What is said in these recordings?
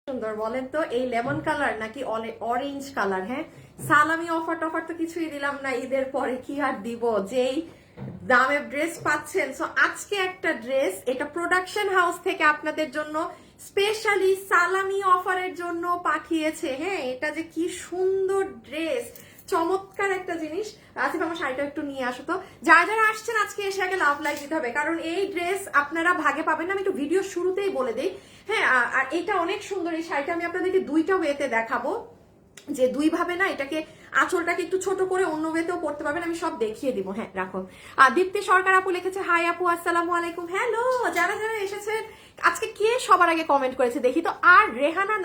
সুন্দর বলেন তো, এই লেমন কালার নাকি অরেঞ্জ কালার? হ্যাঁ, সালামি অফার টফার তো কিছুই দিলাম না, ঈদের পরে কি আর দিব, যেই দামে ড্রেস পাচ্ছেন। সো আজকে একটা ড্রেস, এটা প্রোডাকশন হাউস থেকে আপনাদের জন্য স্পেশালি সালামি অফারের জন্য পাঠিয়েছে। হ্যাঁ, এটা যে কি সুন্দর ড্রেস, চমৎকার একটা জিনিস। আসিফ আমার শাড়িটা একটু নিয়ে আসো তো। যারা যারা আসছেন আজকে এসে আগে লাভ লাইক দিতে হবে, কারণ এই ড্রেস আপনারা ভাগে পাবেন না। আমি একটু ভিডিও শুরুতেই বলে দিই। হ্যাঁ, আর এটা অনেক সুন্দর। এই শাড়িটা আমি আপনাদেরকে দুইটা ওয়েতে দেখাবো, যে দুই ভাবে না, এটাকে আঁচলটাকে একটু ছোট করে অন্য ওয়েতেও পড়তে পারবেন, আমি সব দেখিয়ে দিব। হ্যাঁ রাখো। দীপ্তি সরকার আপু লিখেছে, হাই আপু, আসসালামু আলাইকুম। হ্যালো, যারা যারা এসেছেন আজকে, কে সবার আগে কমেন্ট করেছে দেখি তো। আর রেহানা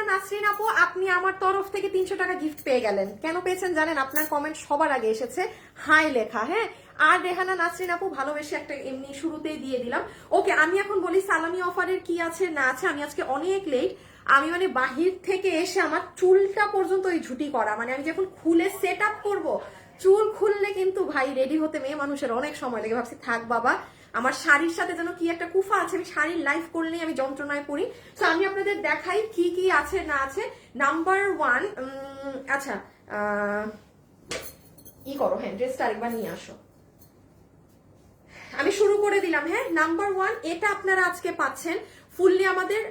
নাসরিন আপু, আপনি আমার তরফ থেকে 300 টাকা গিফট পেয়ে গেলেন। কেন পেয়েছেন জানেন? আপনার কমেন্ট সবার আগে এসেছে, হাই লেখা। হ্যাঁ, আর রেহানা নাসরিন আপু, ভালোবেসে একটা এমনি শুরুতেই দিয়ে দিলাম। ওকে, আমি এখন বলি সালামি অফারের কি আছে না আছে। আমি আজকে অনেক লেট, আমি মানে বাহির থেকে এসে আমার চুলটা পর্যন্ত এই ঝুটি করা, মানে আমি যখন খুলে সেট আপ করবো, চুল খুললে কিন্তু ভাই রেডি হতে মেয়ে মানুষের অনেক সময় লাগে। ভাবছি থাক বাবা, আমার শাড়ির সাথে যেন কি একটা কুফা আছে, আমি শাড়ির লাইফ করলেই আমি যন্ত্রণায় পড়ি। তো আমি আপনাদের দেখাই কি কি আছে না আছে। নাম্বার 1, আচ্ছা ই করো, হ্যাঁ ড্রেসটা আরেকবার নিয়ে আসো। আমি শুরু করে দিলাম। হ্যাঁ, নাম্বার 1, এটা আপনারা আজকে পাচ্ছেন ফুললি আমাদের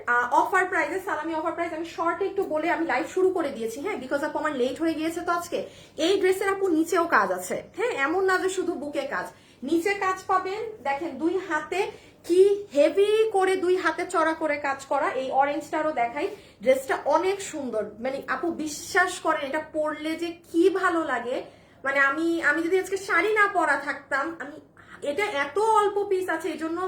অফার প্রাইসে, সালামি অফার প্রাইস। আমি শর্টে একটু বলে আমি লাইভ শুরু করে দিয়েছি। হ্যাঁ, বিকজ আপু আমার লেট হয়ে গিয়েছে। তো আজকে এই ড্রেসের আপু নিচেও কাজ আছে। হ্যাঁ, এমন না যে শুধু বুকে কাজ, নিচে কাজ পাবেন। দেখেন দুই হাতে কি হেভি করে, দুই হাতে চড়া করে কাজ করা। এই অরেঞ্জটারও দেখাই, ড্রেসটা অনেক সুন্দর। মানে আপু বিশ্বাস করেন, এটা পরলে যে কি ভালো লাগে। মানে আমি যদি আজকে শাড়ি না পরা থাকতাম, আমি এটা এত অল্প পিস আছে, এই জন্য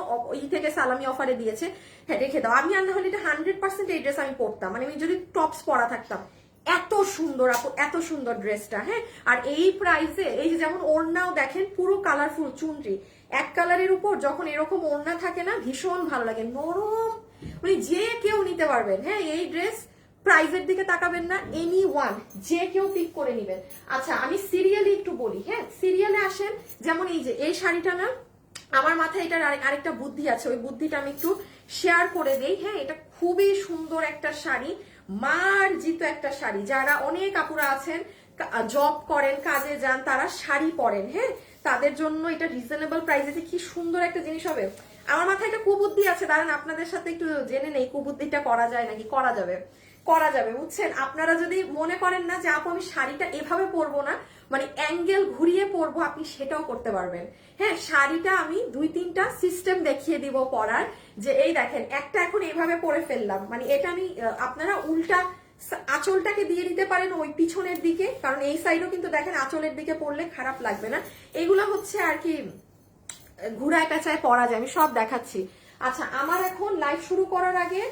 ই থেকে সালামি অফারে দিয়েছে। হ্যাঁ রেখে দাও। আমি আর না হলে এটা 100% এই ড্রেস আমি পরতাম, মানে আমি যদি টপস পরা থাকতাম। এত সুন্দর আপু, এত সুন্দর ড্রেসটা। হ্যাঁ, আর এই প্রাইসে, এই যে যেমন ওড়নাও দেখেন পুরো কালারফুল চুনরি, এক কালারের উপর যখন এরকম ওড়না থাকে না, ভীষণ ভালো লাগে, নরম, মানে যে কেউ নিতে পারবেন। হ্যাঁ, এই ড্রেস প্রাইজের দিকে তাকাবেন না, এনি ওয়ান যে কেউ পিক করে নিবেন। আচ্ছা আমি সিরিয়ালি একটু বলি। হ্যাঁ, সিরিয়ালে আসেন। যেমন এই যে এই শাড়িটা না, আমার মাথায় এটার আরেকটা বুদ্ধি আছে, ওই বুদ্ধিটা আমি একটু শেয়ার করে দেই। হ্যাঁ, এটা খুবই সুন্দর একটা শাড়ি, মার্জিত একটা শাড়ি। যারা অনেক আপুরা আছেন, জব করেন, কাজে যান, তারা শাড়ি পরেন। হ্যাঁ, তাদের জন্য এটা রিজনেবল প্রাইসে কি সুন্দর একটা জিনিস হবে। আমার মাথায় একটা কুবুদ্ধি আছে, দাঁড়ান আপনাদের সাথে একটু জেনে নেই কুবুদ্ধিটা করা যায় নাকি। করা যাবে, করা যাবে, বুঝছেন? আপনারা যদি মনে করেন না যে আপু আমি শাড়িটা এভাবে পরবো না, মানে অ্যাঙ্গেল ঘুরিয়ে পরবো, আপনি সেটাও করতে পারবেন। হ্যাঁ, শাড়িটা আমি 2-3টা সিস্টেম দেখিয়ে দিব পরার। যে এই দেখেন, একটা এখন এইভাবে পরে ফেললাম, মানে এটা আমি, আপনারা উল্টা আঁচলটাকে দিয়ে দিতে পারেন ওই পিছনের দিকে, কারণ এই সাইডও কিন্তু দেখেন আঁচলের দিকে পরলে খারাপ লাগবে না। এগুলো হচ্ছে আর কি ঘুরায় পেঁচায় পরা যায়, আমি সব দেখাচ্ছি। আচ্ছা, আমার এখন লাইভ শুরু করার আগে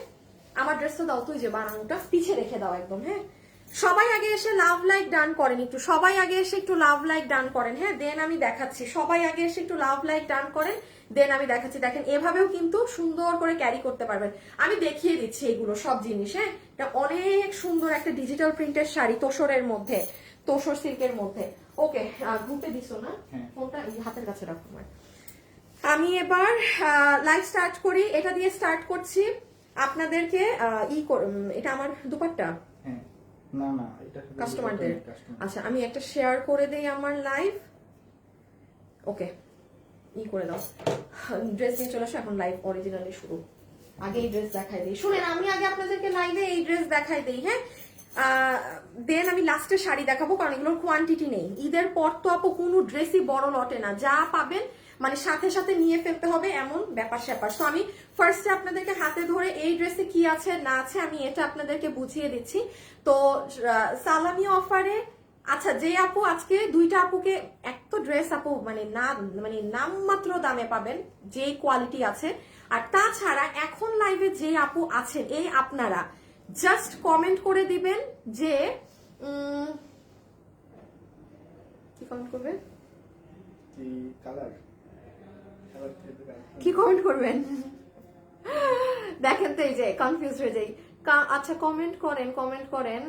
আমার ড্রেসটা দাও, তুই যে বানানোটা পিছে রেখে দাও একদম। হ্যাঁ, সবাই আগে এসে লাভ লাইক ডান করেন, একটু সবাই আগে এসে একটু লাভ লাইক ডান করেন। হ্যাঁ, দেন আমি দেখাচ্ছি। সবাই আগে এসে একটু লাভ লাইক ডান করেন, দেন আমি দেখাচ্ছি। দেখেন এভাবেও কিন্তু সুন্দর করে ক্যারি করতে পারবেন। আমি দেখিয়ে দিচ্ছি এগুলো সব জিনিস। হ্যাঁ, এটা অনেক সুন্দর একটা ডিজিটাল প্রিন্টের শাড়ি, তোসরের মধ্যে, তোসর সিল্কের মধ্যে। ওকে, গ্রুপে দিছো না ফোনটা, হাতের কাছে রাখো। আমি এবার লাইভ স্টার্ট করি। এটা দিয়ে স্টার্ট করছি আপনাদেরকে। এটা আমার দুপাট্টা, না না, এটা কাস্টমারদের। আচ্ছা, আমি একটা শেয়ার করে দেই আমার লাইভ। ওকে, করে দাও। ড্রেস নিয়ে চলে আসো, এখন লাইভ অরিজিনালি শুরু। আগে এই ড্রেস দেখাই দিই, শুনেন। আমি আগে আপনাদেরকে লাইভে এই ড্রেস দেখাই দিই। হ্যাঁ, দেন আমি লাস্টে শাড়ি দেখাবো, কারণ এগুলোর কোয়ান্টিটি নেই। ঈদের পর তো আপু কোনো ড্রেসই বড় লটে না, যা পাবেন মানে সাথে সাথে নিয়ে ফেলতে হবে, এমন ব্যাপার স্যাপার। তো আমি ফার্স্টে আপনাদেরকে হাতে ধরে এই ড্রেসে কি আছে না আছে আমি এটা আপনাদেরকে বুঝিয়ে দিচ্ছি। তো সালামি অফারে, আচ্ছা যে আপু আজকে দুইটা আপুকে, এক তো ড্রেস আপু মানে না, মানে নামমাত্র দামে পাবেন, যে কোয়ালিটি আছে। আর তাছাড়া এখন লাইভে যে আপু আছেন, এই আপনারা জাস্ট কমেন্ট করে দিবেন যে কি কমেন্ট করবেন, কি কমেন্ট করবেন দেখেন তো, এই যে কনফিউজ হয়ে যাই। আচ্ছা কমেন্ট করেন, কমেন্ট করেন।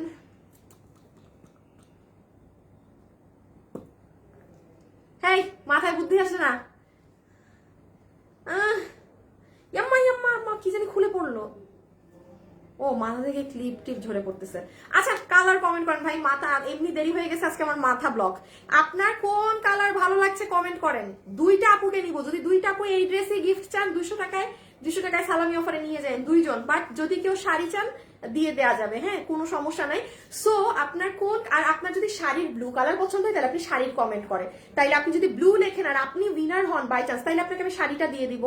হেই, মাথায় বুদ্ধি আসে না? ইয়াম্মা ইয়াম্মা আম্মা, কি জানি খুলে পড়লো। ও মাথা থেকে ক্লিপ টিপ ঝরে পড়তেছে। আচ্ছা কালার কমেন্ট করেন ভাই, মাথা এমনি দেরি হয়ে গেছে আজকে আমার মাথা ব্লক। আপনার কোন কালার ভালো লাগছে কমেন্ট করেন। দুইটা আপুকে নিব, যদি দুইটা আপু এই ড্রেসে গিফট চান 200 টাকায় সালামি অফারে নিয়ে যান দুইজন, বাট যদি কেউ শাড়ি চান দিয়ে দেয়া যাবে, হ্যাঁ কোনো সমস্যা নাই। সো আপনার কোন, আর আপনার যদি শাড়ির ব্লু কালার পছন্দ হয় তাহলে আপনি শাড়ির কমেন্ট করেন, তাইলে আপনি যদি ব্লু লেখেন আর আপনি উইনার হন বাই চান্স, তাইলে আপনাকে আমি শাড়িটা দিয়ে দিব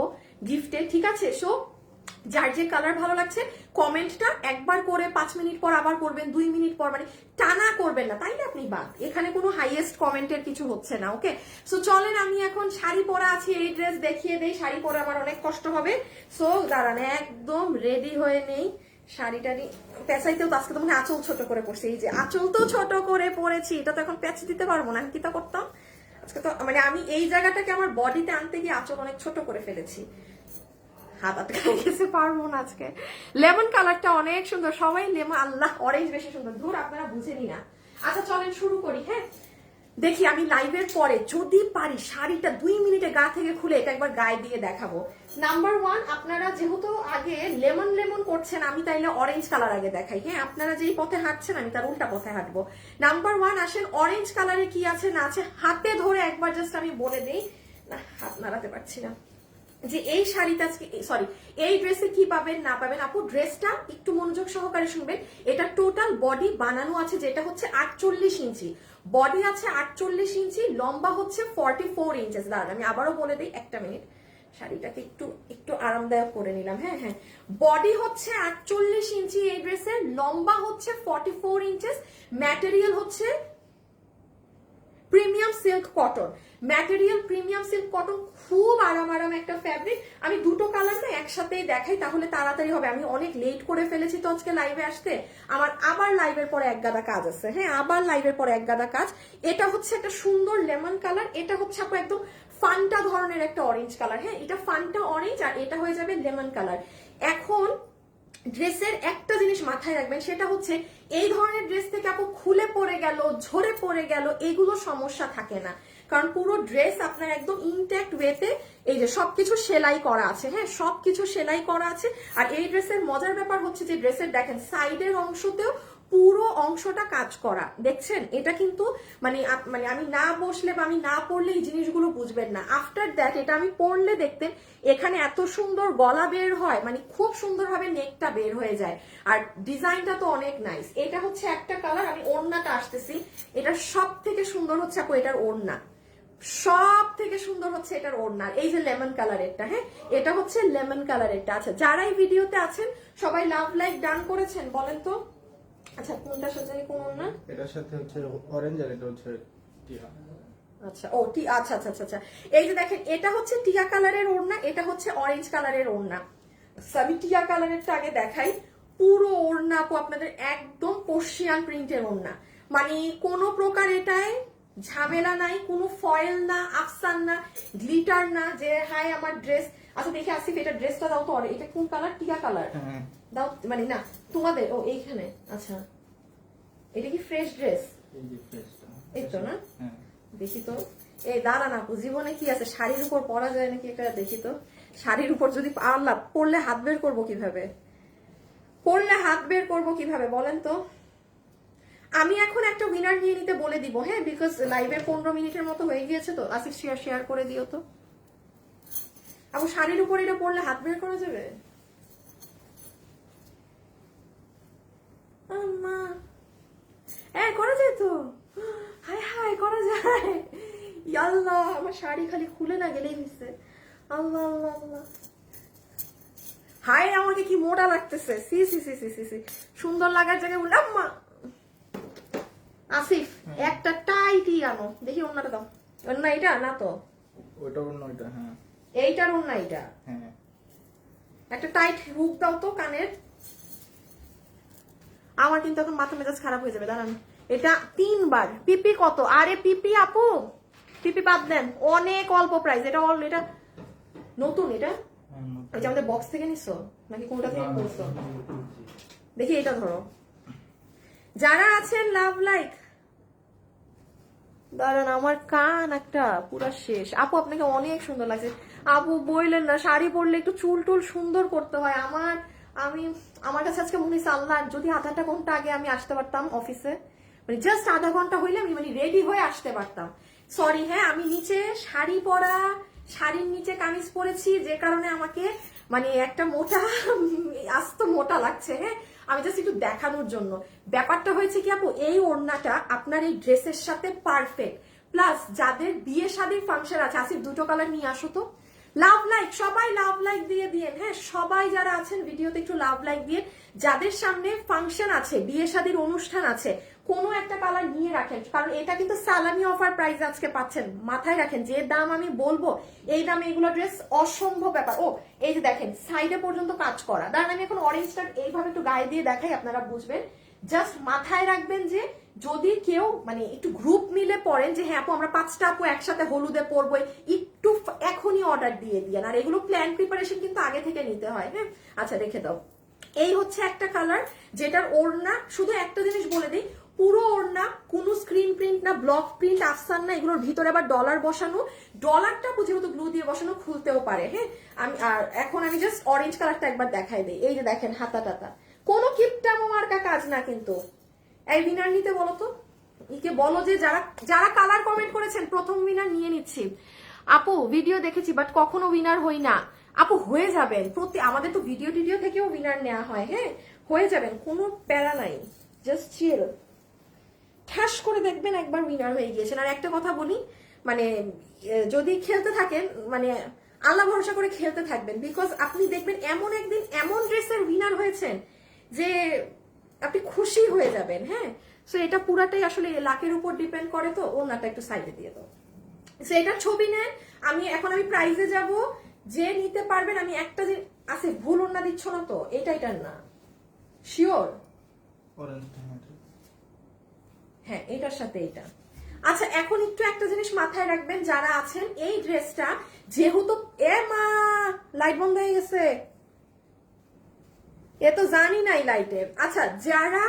গিফটে, ঠিক আছে? সো যার যে কালার ভালো লাগছে কমেন্টটা একবার করে 5 মিনিট পর আবার করবেন, 2 মিনিট পর, মানে টানা করবেন না, তাইলে আপনি বাদ। এখানে কোনো হাইয়েস্ট কমেন্টের কিছু হচ্ছে না, ওকে? সো চলেন আমি এখন শাড়ি পরা আছি, এই ড্রেস দেখিয়ে দেই, শাড়ি পরে আমার অনেক কষ্ট হবে। সো দাঁড়ান একদম রেডি হয়ে নেই। শাড়িটারি পেঁচাইতেও তো আজকে তো মনে আঁচল ছোট করে পড়ছে, এই যে আঁচল তো ছোট করে পরেছি, এটা তো এখন প্যাচ দিতে পারবো না, কি তা করতাম আজকে তো, মানে আমি এই জায়গাটাকে আমার বডিতে আনতে গিয়ে আঁচল অনেক ছোট করে ফেলেছি, হাত আটকে গেছে, পারবো না আজকে। লেমন কালারটা অনেক সুন্দর, সবাই লেমন, আল্লাহ অরেঞ্জ বেশি সুন্দর, ধুর আপনারা বুঝেনি না। আচ্ছা চলেন শুরু করি, হ্যাঁ দেখি আমি লাইভের পরে যদি পারি শাড়িটা 2 মিনিটে গা থেকে খুলে এটা একবার গায়ে দিয়ে দেখাবো। নাম্বার 1, আপনারা যেহেতু আগে লেমন লেমন করছেন, আমি তাইলে অরেঞ্জ কালার আগে দেখাই, হ্যাঁ আপনারা যেই পথে হাঁটছেন আমি তার উল্টা পথে হাঁটবো। নাম্বার 1 আসেন, অরেঞ্জ কালারে কি আছে না আছে হাতে ধরে একবার জাস্ট আমি বলে দিই, না হাত নাড়াতে পারছি না, যে এই শাড়িটা সরি এই ড্রেসে কি পাবেন না পাবেন। আপু ড্রেসটা একটু মনোযোগ সহকারে শুনবেন, এটা টোটাল বডি বানানো আছে যেটা হচ্ছে 48 ইঞ্চি, বডি আছে 48 ইঞ্চি, লম্বা হচ্ছে 44 ইঞ্চেস। দাঁড়ান আমি আবারও বলে দিই, একটা মিনিট, শাড়িটাকে একটু একটু আরামদায়ক করে নিলাম, হ্যাঁ হ্যাঁ, বডি হচ্ছে 48 ইঞ্চি এই ড্রেসের, লম্বা হচ্ছে 44 ইঞ্চেস, ম্যাটেরিয়াল হচ্ছে premium silk cotton, material premium silk cotton, খুব আরাম একটা ফ্যাব্রিক। আমি দুটো কালার না একসাথেই দেখাই তাহলে তাড়াতাড়ি হবে, আমি অনেক লেট করে ফেলেছি তো আজকে লাইভে আসতে, আমার আবার লাইভের পরে এক গাদা কাজ আছে, হ্যাঁ আবার লাইভের পরে এক গাদা কাজ। এটা হচ্ছে একটা সুন্দর লেমন কালার, এটা হচ্ছে আপু একদম ফান্টা ধরনের একটা অরেঞ্জ কালার, হ্যাঁ এটা ফান্টা অরেঞ্জ আর এটা হয়ে যাবে লেমন কালার। এখন ড্রেসের একটা জিনিস মাথায় রাখবেন, সেটা হচ্ছে এই ধরনের ড্রেস থেকে আপু খুলে পড়ে গেল, ঝরে পড়ে গেল, এগুলো সমস্যা থাকে না, কারণ পুরো ড্রেস আপনার একদম ইনট্যাক্ট ওয়েতে এই যে সবকিছু সেলাই করা আছে, হ্যাঁ সবকিছু সেলাই করা আছে। আর এই ড্রেসের মজার ব্যাপার হচ্ছে যে ড্রেসের দেখেন সাইডের অংশতেও পুরো অংশটা কাজ করা, দেখছেন? এটা কিন্তু মানে আমি না বসলে বা আমি না পরলে এই জিনিসগুলো বুঝবেন না, আফটার দ্যাট এটা আমি পরলে দেখতেন এখানে এত সুন্দর গলা বের হয়, মানে খুব সুন্দরভাবে নেকটা বের হয়ে যায়, আর ডিজাইনটা তো অনেক নাইস। এটা হচ্ছে একটা কালার, আমি ওড়নাটা আসতেছি, এটা সব থেকে সুন্দর হচ্ছে আপু এটার ওড়না, সব থেকে সুন্দর হচ্ছে এটার ওড়না, এই যে লেমন কালারেরটা, হ্যাঁ এটা হচ্ছে লেমন কালারেরটা। আচ্ছা যারা এই ভিডিওতে আছেন সবাই লাভ লাইক ডান করেছেন বলেন তো? আচ্ছা কোনটার সাথে কোন ওড়না? এটার সাথে হচ্ছে অরেঞ্জ আর এটা হচ্ছে টিয়া। আচ্ছা ও আচ্ছা আচ্ছা আচ্ছা, এই যে দেখেন এটা হচ্ছে টিয়া কালারের ওড়না, এটা হচ্ছে অরেঞ্জ কালারের ওড়না। আমি টিয়া কালারেরটা আগে দেখাই, পুরো ওড়না আপু আপনাদের একদম পার্সিয়ান প্রিন্টের ওড়না, মানে কোনো প্রকার এটায় ঝামেলা নাই, কোনো ফয়েল না, আফসান না, গ্লিটার না যে হাই আমার ড্রেস। আচ্ছা দেখে আসিফ এটা ড্রেসটা দাও তো, এটা কোন কালার? টিয়া কালার দাও, মানে না তোমাদের ও এইখানে। আচ্ছা এটা কি ফ্রেশ ড্রেস? এই তো না, দেখি তো, এই দাঁড়া না জীবনে কি আছে শাড়ির উপর পরা যায় নাকি এটা দেখি তো। শাড়ির উপর যদি আল্লাহ পরলে হাত বের করবো কিভাবে, পরলে হাত বের করবো কিভাবে বলেন তো? আমি এখন একটা উইনার নিয়ে নিতে বলে দিব, হ্যাঁ বিকজ লাইভের 15 মিনিটের মতো হয়ে গিয়েছে তো। আসিফ শেয়ার করে দিও তো আপু, শাড়ির উপর এটা পরলে হাত বের করা যাবে? করা যায় তো, হাই হাই করা যায়, আল্লাহ আমার শাড়ি খালি খুলে না গেলেই হচ্ছে, আল্লাহ আল্লাহ আল্লাহ, হাই আমাকে কি মোটা লাগতেছে, সি সি সি সি সি সি, সুন্দর লাগার জায়গায় বললাম মা। আসিফ একটা টাইটই আনো দেখি, অন্যটা দাও, অন্য এটা না তো, ওটা অন্য এটা, হ্যাঁ এইটার অন্য এটা, হ্যাঁ একটা টাইট হুক দাও তো কানের। আমার কিন্তু এখন মাথা মেজাজ খারাপ হয়ে যাবে, দাঁড়ান এটা 3 বার। পিপি কত? আরে পিপি আপু, পিপি বাদ দেন, অনেক অল্প প্রাইস, এটা এটা নতুন, এটা এটা আমাদের বক্স থেকে নিছো নাকি কোনটা থেকে করছো? দেখি এটা ধরো, যারা আছেন লাভ লাইক, দাঁড়ান আমার কান একটা পুরা শেষ। আপু আপনাকে অনেক সুন্দর লাগছে, আপু বললেন না শাড়ি পরলে একটু চুল টুল সুন্দর করতে হয়, আমার আমার কাছে আজকে মনে হচ্ছে আল্লাহ যদি আধাটা ঘন্টা আগে আমি আসতে পারতাম অফিসে, মানে জাস্ট আধা ঘন্টা হইলে আমি মানে রেডি হয়ে আসতে পারতাম। সরি হ্যাঁ, আমি নিচে শাড়ি পরা, শাড়ির নিচে কামিজ পরেছি, যে কারণে আমাকে মানে একটা মোটা আস্ত মোটা লাগছে। হ্যাঁ, আমি জাস্ট একটু দেখানোর জন্য। ব্যাপারটা হয়েছে কি আপু, এই ওড়নাটা আপনার এই ড্রেসের সাথে পারফেক্ট। প্লাস যাদের বিয়ে শাদীর ফাংশন আছে, আসিফ দুটো কালার নিয়ে আসো তো। লাভ লাইক, সবাই লাভ লাইক দিয়ে দিয়েন। হ্যাঁ, সবাই যারা আছেন ভিডিওতে একটু লাভ লাইক দিয়ে, যাদের সামনে ফাংশন আছে, বিয়ে শাদীর অনুষ্ঠান আছে, কোনো একটা কালার নিয়ে রাখেন, কারণ এটা কিন্তু সালামি অফার প্রাইস আজকে পাচ্ছেন। মাথায় রাখেন, যে দাম আমি বলবো এই দামে এগুলো ড্রেস অসম্ভব ব্যাপার। ও এই যে দেখেন সাইডে পর্যন্ত কাজ করা। দাঁড়ান আমি এখন অরেঞ্জটা এইভাবে একটু গায়ে দিয়ে দেখাই, আপনারা বুঝবেন। জাস্ট মাথায় রাখবেন যে যদি কেউ মানে একটু গ্রুপ মিলে পড়েন যে হ্যাঁ আপু আমরা 5টা আপু একসাথে হলুদে পরবো, একটু এখনই অর্ডার দিয়ে দিয়েন। আর এগুলো প্ল্যান প্রিপারেশন কিন্তু আগে থেকে নিতে হয়। হ্যাঁ, আচ্ছা রেখে দাও। এই হচ্ছে একটা কালার, যেটার ওড়না, শুধু একটা জিনিস বলে দিই, পুরো ওড়না কোনো স্ক্রিন প্রিন্ট না, ব্লক প্রিন্ট, আফসান না, এগুলোর ভিতরে আবার ডলার বসানো। ডলারটা যেহেতু গ্লু দিয়ে বসানো, খুলতেও পারে। হ্যাঁ, আর এখন আমি জাস্ট অরেঞ্জ কালারটা একবার দেখাই দিই। এই যে দেখেন হাতা টাতা, কোনো কিপটামো মার্কা কাজ না কিন্তু। এই উইনার নিতে বলো তো, ইকে বলো যে যারা যারা কালার কমেন্ট করেছেন প্রথম উইনার নিয়ে নিচ্ছি। আপু ভিডিও দেখেছি বাট কখনো উইনার হই না। আপু হয়ে যাবেন, আমাদের তো ভিডিও থেকেও উইনার নেওয়া হয়। হ্যাঁ, হয়ে যাবেন, কোনো প্যারা নাই, জাস্ট চিল। ঠাস করে দেখবেন একবার উইনার হয়ে গিয়েছেন। আর একটা কথা বলি, মানে যদি খেলতে থাকেন, মানে আল্লাহ ভরসা করে খেলতে থাকবেন, বিকজ আপনি দেখবেন এমন একদিন এমন ড্রেসের উইনার হয়েছেন যে আপনি খুশি হয়ে যাবেন। হ্যাঁ, সো এটা পুরাটাই আসলে লাকের উপর ডিপেন্ড করে। তো ওনাটা একটু সাইডে দিয়ে দাও। সো এটার ছবি নেন। আমি প্রাইজে যাব, যে নিতে পারবেন। আমি একটা যে আছে ভুল ওনা দিচ্ছ না তো, এটার না শিওর। অরেঞ্জ, হ্যাঁ, এটার সাথে এটা। আচ্ছা এখন একটু একটা জিনিস মাথায় রাখবেন, যারা আছেন এই ড্রেসটা যেহেতু লাইট বন্ধ হয়ে গেছে, এ তো জানি নাই লাইটের। আচ্ছা যারা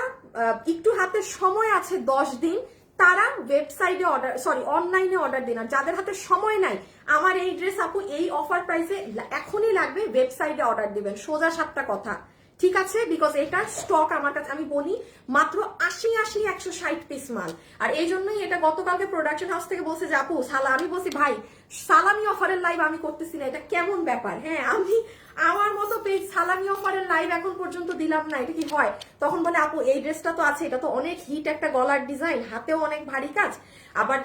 একটু হাতে সময় আছে 10 দিন, তারা ওয়েবসাইটে অর্ডার, সরি অনলাইনে অর্ডার দিন। আর যাদের হাতে সময় নাই, আমার এই ড্রেস আপু এই অফার প্রাইসে এখনই লাগবে, ওয়েবসাইটে অর্ডার দিবেন। সোজা 7টা কথা, ঠিক আছে? বিকজ এটা স্টক আমার কাছে, আমি বলি মাত্র 160 পিস মাল। আর এই জন্যই এটা গতকালকে প্রোডাকশন হাউস থেকে বলছে যে আপু আমি বলছি ভাই সালামি অফারের লাইভ আমি করতেছি না, এটা কেমন ব্যাপার? হ্যাঁ, আমি আমার মতো পেজ সালামি অফারের লাইভ এখন পর্যন্ত দিলাম না, এটা কি হয়? তখন বলে আপু এই ড্রেসটা তো আছে, এটা তো অনেক হিট একটা গলার ডিজাইন, হাতেও অনেক ভারী কাজ, আবার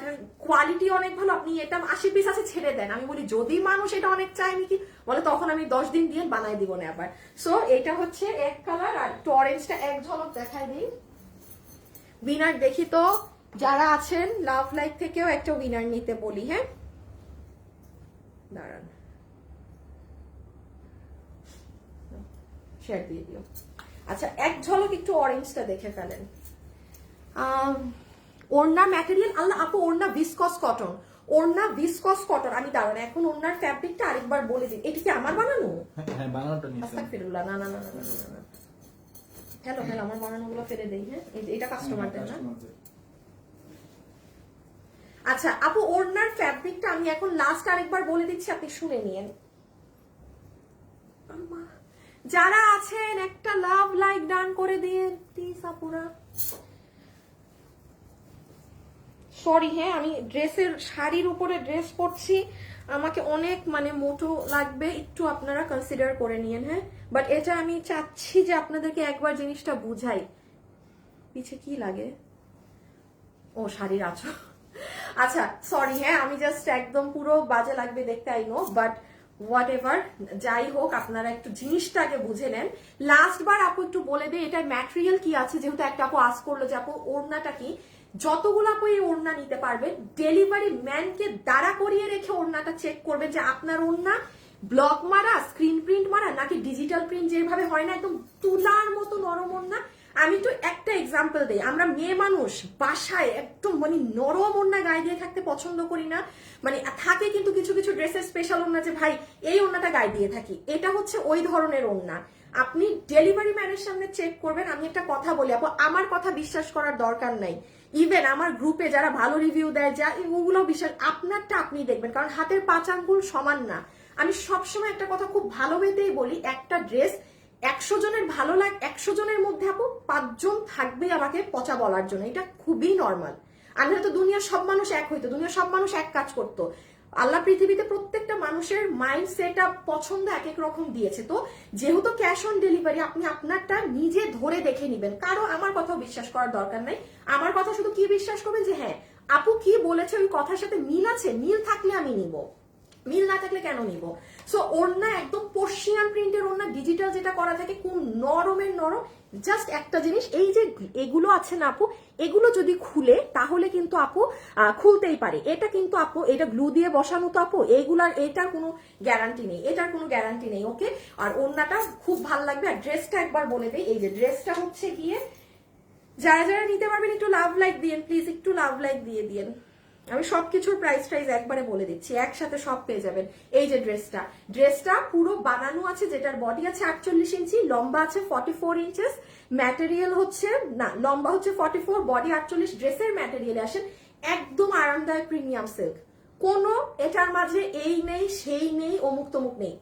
কোয়ালিটি অনেক ভালো, আপনি এটা 80 পিস আছে ছেড়ে দেন। আমি বলি যদি মানুষ এটা অনেক চায় নাকি, বলে তখন আমি 10 দিন দিয়ে বানাই দিব না আবার। সো এটা হচ্ছে এক কালার। আর একটু অরেঞ্জটা এক ঝলক দেখাই দিই। উইনার দেখি তো যারা আছেন লাভ লাইক থেকেও একটা উইনার নিতে বলি। হ্যাঁ দাঁড়ান, শেয়ার দিয়ে দিও। আচ্ছা এক ঝলক একটু অরেঞ্জটা দেখে ফেলেন। ওড়না ম্যাটেরিয়াল, আল্লাহ আপু ওড়না ভিসকস কটন, ওড়না ভিসকস কটন। আমি দাঁড়ান এখন ওড়নার ফ্যাব্রিকটা আরেকবার বলে দিই। এটা কি আমার বানানো? হ্যাঁ বানানোটা নিয়েছি। আস্তাগফিরুল্লাহ, না না না না না। হ্যালো আমার বানানোগুলো ফেলে দেই। হ্যাঁ এটা কাস্টমারদের না। আচ্ছা আপু ওড়নার ফ্যাব্রিকটা আমি এখন লাস্ট আরেকবার বলে দিচ্ছি, আপনি শুনে নিয়েন। যারা আছেন একটা লাভ লাইক ডান করে দিয়ে প্লিজ আপুরা। সরি হ্যাঁ, আমি ড্রেসের শাড়ির উপরে ড্রেস পরছি, আমাকে অনেক মানে মোটো লাগবে, একটু আপনারা কনসিডার করে নিয়েন। হ্যাঁ, বাট এটা আমি চাচ্ছি যে আপনাদেরকে একবার জিনিসটা বুঝাই। পিছে কি লাগে? ও শাড়ির আঁচল। আচ্ছা সরি হ্যাঁ, আমি জাস্ট একদম পুরো বাজে লাগবে দেখতে, I know, but what ever, যাই হোক আপনারা একটু জিনিসটাকে বুঝে নেন। লাস্ট বার আপু একটু বলে দেয় এটার ম্যাটেরিয়াল কি আছে, যেহেতু একটা আপু আস্ক করলো যে আপু ওড়নাটা কি। যতগুলো আপু এই ওড়না নিতে পারবেন, ডেলিভারি ম্যানকে দাঁড়া করিয়ে রেখে ওড়নাটা চেক করবেন যে আপনার ওড়না ব্লক মারা, স্ক্রিন প্রিন্ট মারা, নাকি ডিজিটাল প্রিন্ট যেভাবে হয় না একদম তুলার মতো নরম ওড়না। আমি তো একটা এক্সাম্পল দিই, আমরা মেয়ে মানুষ বাসায় একদম মানে নরম ওড়না গায়ে দিয়ে থাকতে পছন্দ করি না, মানে থাকে কিন্তু কিছু কিছু ড্রেসের স্পেশাল ওড়না যে ভাই এই ওড়নাটা গায়ে দিয়ে থাকি, এটা হচ্ছে ওই ধরনের ওড়না। আপনি ডেলিভারি ম্যানের সামনে চেক করবেন। আমি একটা কথা বলি আপু, আমার কথা বিশ্বাস করার দরকার নাই, ইভেন আমার গ্রুপে যারা ভালো রিভিউ দেয় যা ওগুলো বিশ্বাস, আপনারটা আপনি দেখবেন, কারণ হাতের 5 আঙ্গুল সমান না। আমি সবসময় একটা কথা খুব ভালো বেতেই বলি, একটা ড্রেস 100 জনের ভালো লাগে, 100 জনের মধ্যে আপু 5 জন থাকবে আমাকে পচা বলার জন্য, এটা খুবই নর্মাল। আর হয়তো দুনিয়ার সব মানুষ এক হইতো, দুনিয়ার সব মানুষ এক কাজ করতো। আল্লাহ পৃথিবীতে প্রত্যেকটা মানুষের মাইন্ড সেট আপ পছন্দ এক এক রকম দিয়েছে। তো যেহেতু ক্যাশ অন ডেলিভারি, আপনি আপনারটা নিজে ধরে দেখে নিবেন। কারো আমার কথাও বিশ্বাস করার দরকার নাই। আমার কথা শুধু কি বিশ্বাস করবেন যে হ্যাঁ আপু কি বলেছে ওই কথার সাথে মিল আছে, মিল থাকলে আমি নিব, মিল না থাকলে কেন নিব। সো ওড়না একদম পর্শিয়ান প্রিন্টের ওড়না, ডিজিটাল যেটা করা থাকে, কোন নরমের নরম। জাস্ট একটা জিনিস, এই যে এগুলো আছে না আপু, এগুলো যদি খুলে তাহলে কিন্তু আপু খুলতেই পারে। এটা কিন্তু আপু এটা গ্লু দিয়ে বসানো তো আপু, এইগুলার এটার কোনো গ্যারান্টি নেই, এটার কোনো গ্যারান্টি নেই। ওকে, আর ওড়নাটা খুব ভালো লাগবে। আর ড্রেসটা একবার বলে দেই, এই যে ড্রেসটা হচ্ছে গিয়ে যারা যারা নিতে পারবেন একটু লাভ লাইক দিয়েন প্লিজ, একটু লাভ লাইক দিয়ে দিয়েন। আমি সবকিছুর প্রাইস টাইস একবারে বলে দিচ্ছি, একসাথে সব পেয়ে যাবেন। এই যে ড্রেসটা পুরো বানানো আছে, যেটার বডি আছে 48 ইঞ্চি, লম্বা আছে 44 ইঞ্চেস, ম্যাটেরিয়াল হচ্ছে না, লম্বা হচ্ছে 44, বডি 48। ড্রেসের ম্যাটেরিয়ালে আসেন একদম আরামদায়ক প্রিমিয়াম সিল্ক। কোনো এটার মাঝে এই নেই সেই নেই অমুক তমুক নেই,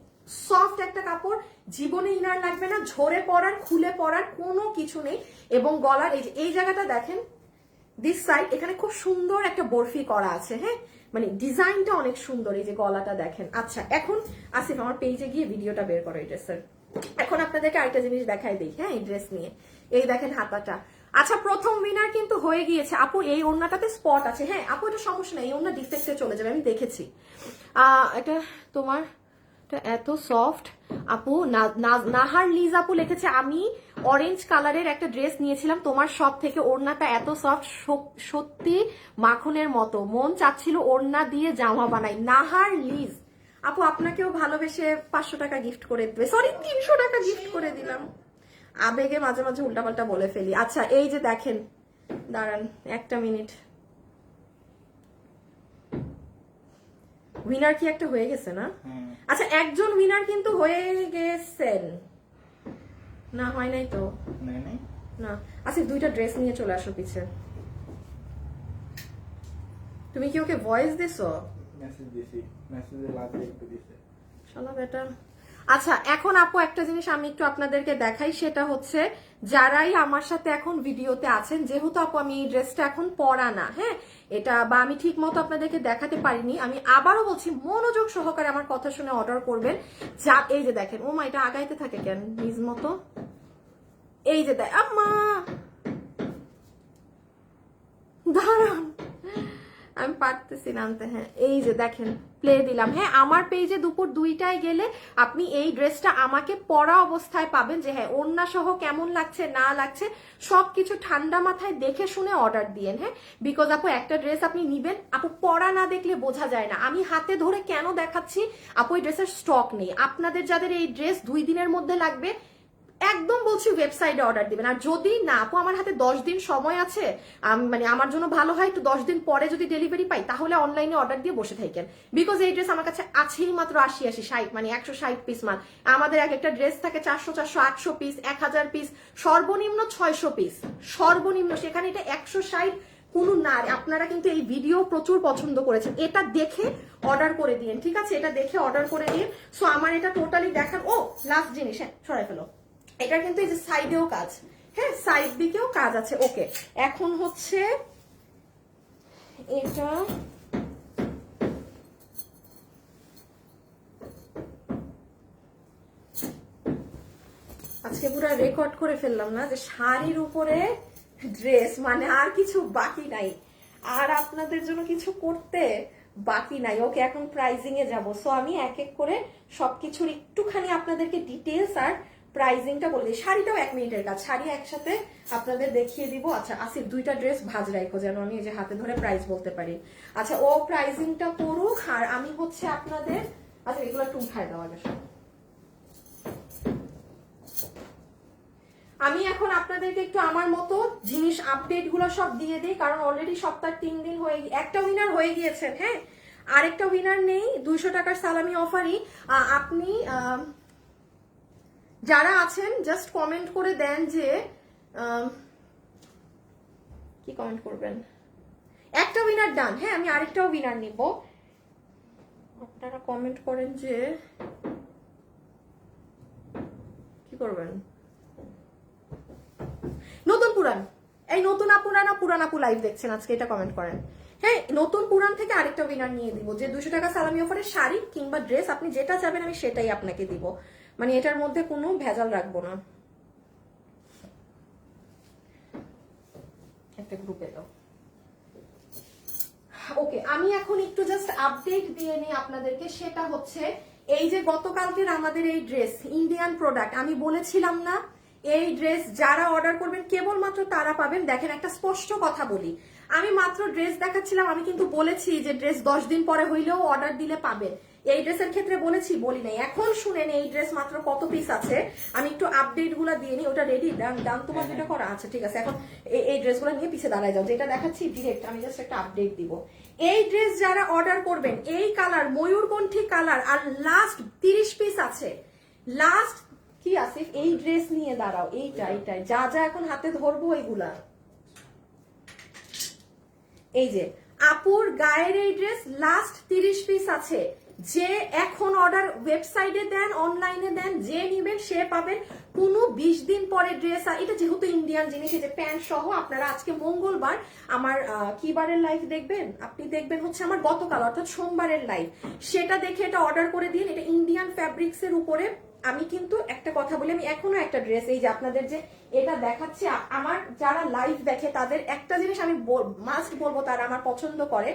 সফট একটা কাপড়, জীবনে ইনার লাগবে না, ঝরে পড়ার খুলে পড়ার কোনো কিছু নেই। এবং গলার এই যে এই জায়গাটা দেখেন, দিস সাইড, এখানে খুব সুন্দর একটা বরফি করা আছে। হ্যাঁ, মানে ডিজাইনটা অনেক সুন্দর। এই যে গলাটা দেখেন। আচ্ছা, এখন আসিফ আমার পেজে গিয়ে ভিডিওটা বের করো এই ড্রেসের। এখন আপনাদেরকে আরেকটা জিনিস দেখাই দিই। হ্যাঁ, এই ড্রেস নিয়ে এই দেখেন হাতাটা। আচ্ছা, প্রথম উইনার কিন্তু হয়ে গিয়েছে আপু। এই ওড়নাটাতে স্পট আছে। হ্যাঁ আপু, এটা সমস্যা নেই, এই ওড়না ডিফেক্টে চলে যাবে, আমি দেখেছি। এটা তোমার এত সফট আপু। নাহার লিজ আপু লিখেছে, আমি অরেঞ্জ কালারের একটা ড্রেস নিয়েছিলাম তোমার শপ থেকে, ওড়নাটা এত সফট, সত্যি মাখনের মতো, মন চাচ্ছিল ওড়না দিয়ে জামা বানাই। নাহার লিজ আপু, আপনাকেও ভালোবেসে 500 টাকা গিফট করে দেবে, সরি 300 টাকা গিফট করে দিলাম। আবেগে মাঝে মাঝে উল্টাপাল্টা বলে ফেলি। আচ্ছা, এই যে দেখেন, দাঁড়ান একটা মিনিট, উইনার কি একটা হয়ে গেছে না? আচ্ছা, একজন উইনার কিন্তু হয়ে গেছেন না, হয় নাই তো না। আচ্ছা, দুইটা ড্রেস নিয়ে চলে আসো পিছে। তুমি কি ওকে ভয়েস দিছো? মেসেজ দিছি, মেসেজে লাস্টে একটু দিছে শালা বেটা। আচ্ছা, এখন আপু একটা জিনিস আমি একটু আপনাদেরকে দেখাই, সেটা হচ্ছে যারাই আমার সাথে এখন ভিডিওতে আছেন, যেহেতু আপু আমি এই ড্রেসটা এখন পরা না, হ্যাঁ এটা বা আমি ঠিক মতো আপনাদেরকে দেখাতে পারিনি, আমি আবারও বলছি মনোযোগ সহকারে আমার কথা শুনে অর্ডার করবেন। যা এই যে দেখেন, ও মা এটা আগাইতে থাকে কেন নিজ মতো, এই যে দেখ আম্মা, দাঁড়ান আমি পারতেছি না আনতে। হ্যাঁ, এই যে দেখেন প্লে দিলাম। হ্যাঁ, আমার পেজে দুপুর 2টায় গেলে আপনি এই ড্রেসটা আমাকে পরা অবস্থায় পাবেন, যে হ্যাঁ ওড়না সহ কেমন লাগছে না লাগছে সবকিছু ঠান্ডা মাথায় দেখে শুনে অর্ডার দিয়েন। হ্যাঁ, বিকজ আপু একটা ড্রেস আপনি নিবেন, আপু পরা না দেখলে বোঝা যায় না। আমি হাতে ধরে কেন দেখাচ্ছি, আপু এই ড্রেসের স্টক নেই। আপনাদের যাদের এই ড্রেস 2 দিনের মধ্যে লাগবে, একদম বলছি ওয়েবসাইটে অর্ডার দিবেন। আর যদি না আপু আমার হাতে 10 দিন সময় আছে, মানে আমার জন্য ভালো হয় একটু 10 দিন পরে যদি ডেলিভারি পাই, তাহলে অনলাইনে অর্ডার দিয়ে বসে থাকেন। বিকজ এই ড্রেস আমার কাছে আছেই মাত্র 80 মানে 160 পিস মাল। আমাদের এক একটা ড্রেস থাকে 400 800 পিস, 1000 পিস, সর্বনিম্ন 600 পিস, সর্বনিম্ন। সেখানে এটা 160 কোনো না। আপনারা কিন্তু এই ভিডিও প্রচুর পছন্দ করেছেন, এটা দেখে অর্ডার করে দিন, ঠিক আছে? এটা দেখে অর্ডার করে দিন। সো আমার এটা টোটালি দেখার। ও লাস্ট জিনিস, হ্যাঁ সরাই ফেলো, এটা কিন্তু এই যে সাইডেও কাজ, হ্যাঁ সাইড দিকেও কাজ আছে। ওকে, এখন হচ্ছে এটা আজকে পুরো রেকর্ড করে ফেললাম না, যে শাড়ির উপরে ড্রেস, মানে আর কিছু বাকি নাই, আর আপনাদের জন্য কিছু করতে বাকি নাই। ওকে, এখন প্রাইজিং এ যাবো। সো আমি এক এক করে সবকিছুর একটুখানি আপনাদেরকে ডিটেলস আর প্রাইজিংটা বলে দিই। শাড়িটাও 1 মিনিটের কাজ, শাড়ি একসাথে আপনাদের দেখিয়ে দিব। আচ্ছা আসিফ, 2টা ড্রেস ভাজ রাখো যেন আমি এই যে হাতে ধরে প্রাইস বলতে পারি। আচ্ছা, ও প্রাইজিংটা করুক, আর আমি হচ্ছে আপনাদের, আচ্ছা এগুলো একটু উঠায় দেওয়া গেছে। আমি এখন আপনাদেরকে একটু আমার মতো জিনিস আপডেট গুলো সব দিয়ে দিই, কারণ অলরেডি সপ্তাহ 3 দিন হয়ে একটা উইনার হয়ে গিয়েছেন। হ্যাঁ, আরেকটা উইনার নেই, 200 টাকার সালামি অফারই। আপনি যারা আছেন জাস্ট কমেন্ট করে দেন যে কি কমেন্ট করবেন। একটা উইনার ডান, হ্যাঁ আমি আরেকটাও উইনার নিব। আপনারা কমেন্ট করেন যে কি করবেন? নতুন পুরান, এই নতুন আপুরা না পুরান আপু লাইভ দেখছেন আজকে, এটা কমেন্ট করেন। হ্যাঁ, নতুন পুরান থেকে আরেকটা উইনার নিয়ে দিব, যে 200 টাকা সালামি অফারের শাড়ি কিংবা ড্রেস আপনি যেটা চাবেন আমি সেটাই আপনাকে দিব, মানে এটার মধ্যে কোনো ভেজাল রাখবো না। একটা গ্রুপে দাও। ওকে, আমি এখন একটু জাস্ট আপডেট দিয়ে নিই আপনাদেরকে, সেটা হচ্ছে এই যে গতকালকের আমাদের এই ড্রেস ইন্ডিয়ান প্রোডাক্ট, আমি বলেছিলাম না এই ড্রেস যারা অর্ডার করবেন কেবলমাত্র তারা পাবেন। দেখেন একটা স্পষ্ট কথা বলি, আমি মাত্র ড্রেস দেখাচ্ছিলাম, আমি কিন্তু বলেছি যে ড্রেস 10 দিন পরে হইলেও অর্ডার দিলে পাবেন, এই ড্রেসের ক্ষেত্রে বলেছি বলি নাই। এখন শুনেন এই ড্রেস মাত্র কত পিস আছে, আমি একটু আপডেট গুলা দিয়ে নিই। ওটা রেডি ডান তোমার যেটা করা আছে, ঠিক আছে। এখন এই ড্রেসগুলো নিয়ে পিছে দাঁড়ায় যাও, যেটা দেখাচ্ছি ডিরেক্ট, আমি জাস্ট একটা আপডেট দিব। এই ড্রেস যারা অর্ডার করবেন, এই কালার ময়ূরকণ্ঠী কালার, আর লাস্ট 30 পিস আছে। লাস্ট কি আসিফ, এই ড্রেস নিয়ে দাঁড়াও, এইটাই যা যা এখন হাতে ধরবো এইগুলা। এই যে আপুর গায়ের এই ড্রেস লাস্ট 30 পিস আছে। যে এখন অর্ডার ওয়েবসাইটে দেন, অনলাইনে দেন, যে নিবেন সে পাবেন। কোনো 20 দিন পরে ড্রেস, এটা যেহেতু ইন্ডিয়ান জিনিস, এই যে প্যান্ট সহ। আপনারা আজকে মঙ্গলবার, আমার কি বারের লাইভ দেখবেন? আপনি দেখবেন হচ্ছে আমার গতকাল অর্থাৎ সোমবারের লাইভ, সেটা দেখে এটা অর্ডার করে দিন। এটা ইন্ডিয়ান ফ্যাব্রিক্স এর উপরে। আমি কিন্তু একটা কথা বলি, আমি এখনো একটা ড্রেস, এই যে আপনাদের যে এটা দেখাচ্ছি, আমার যারা লাইভ দেখে তাদের একটা জিনিস আমি মাস্ট বলবো, তারা আমার পছন্দ করে,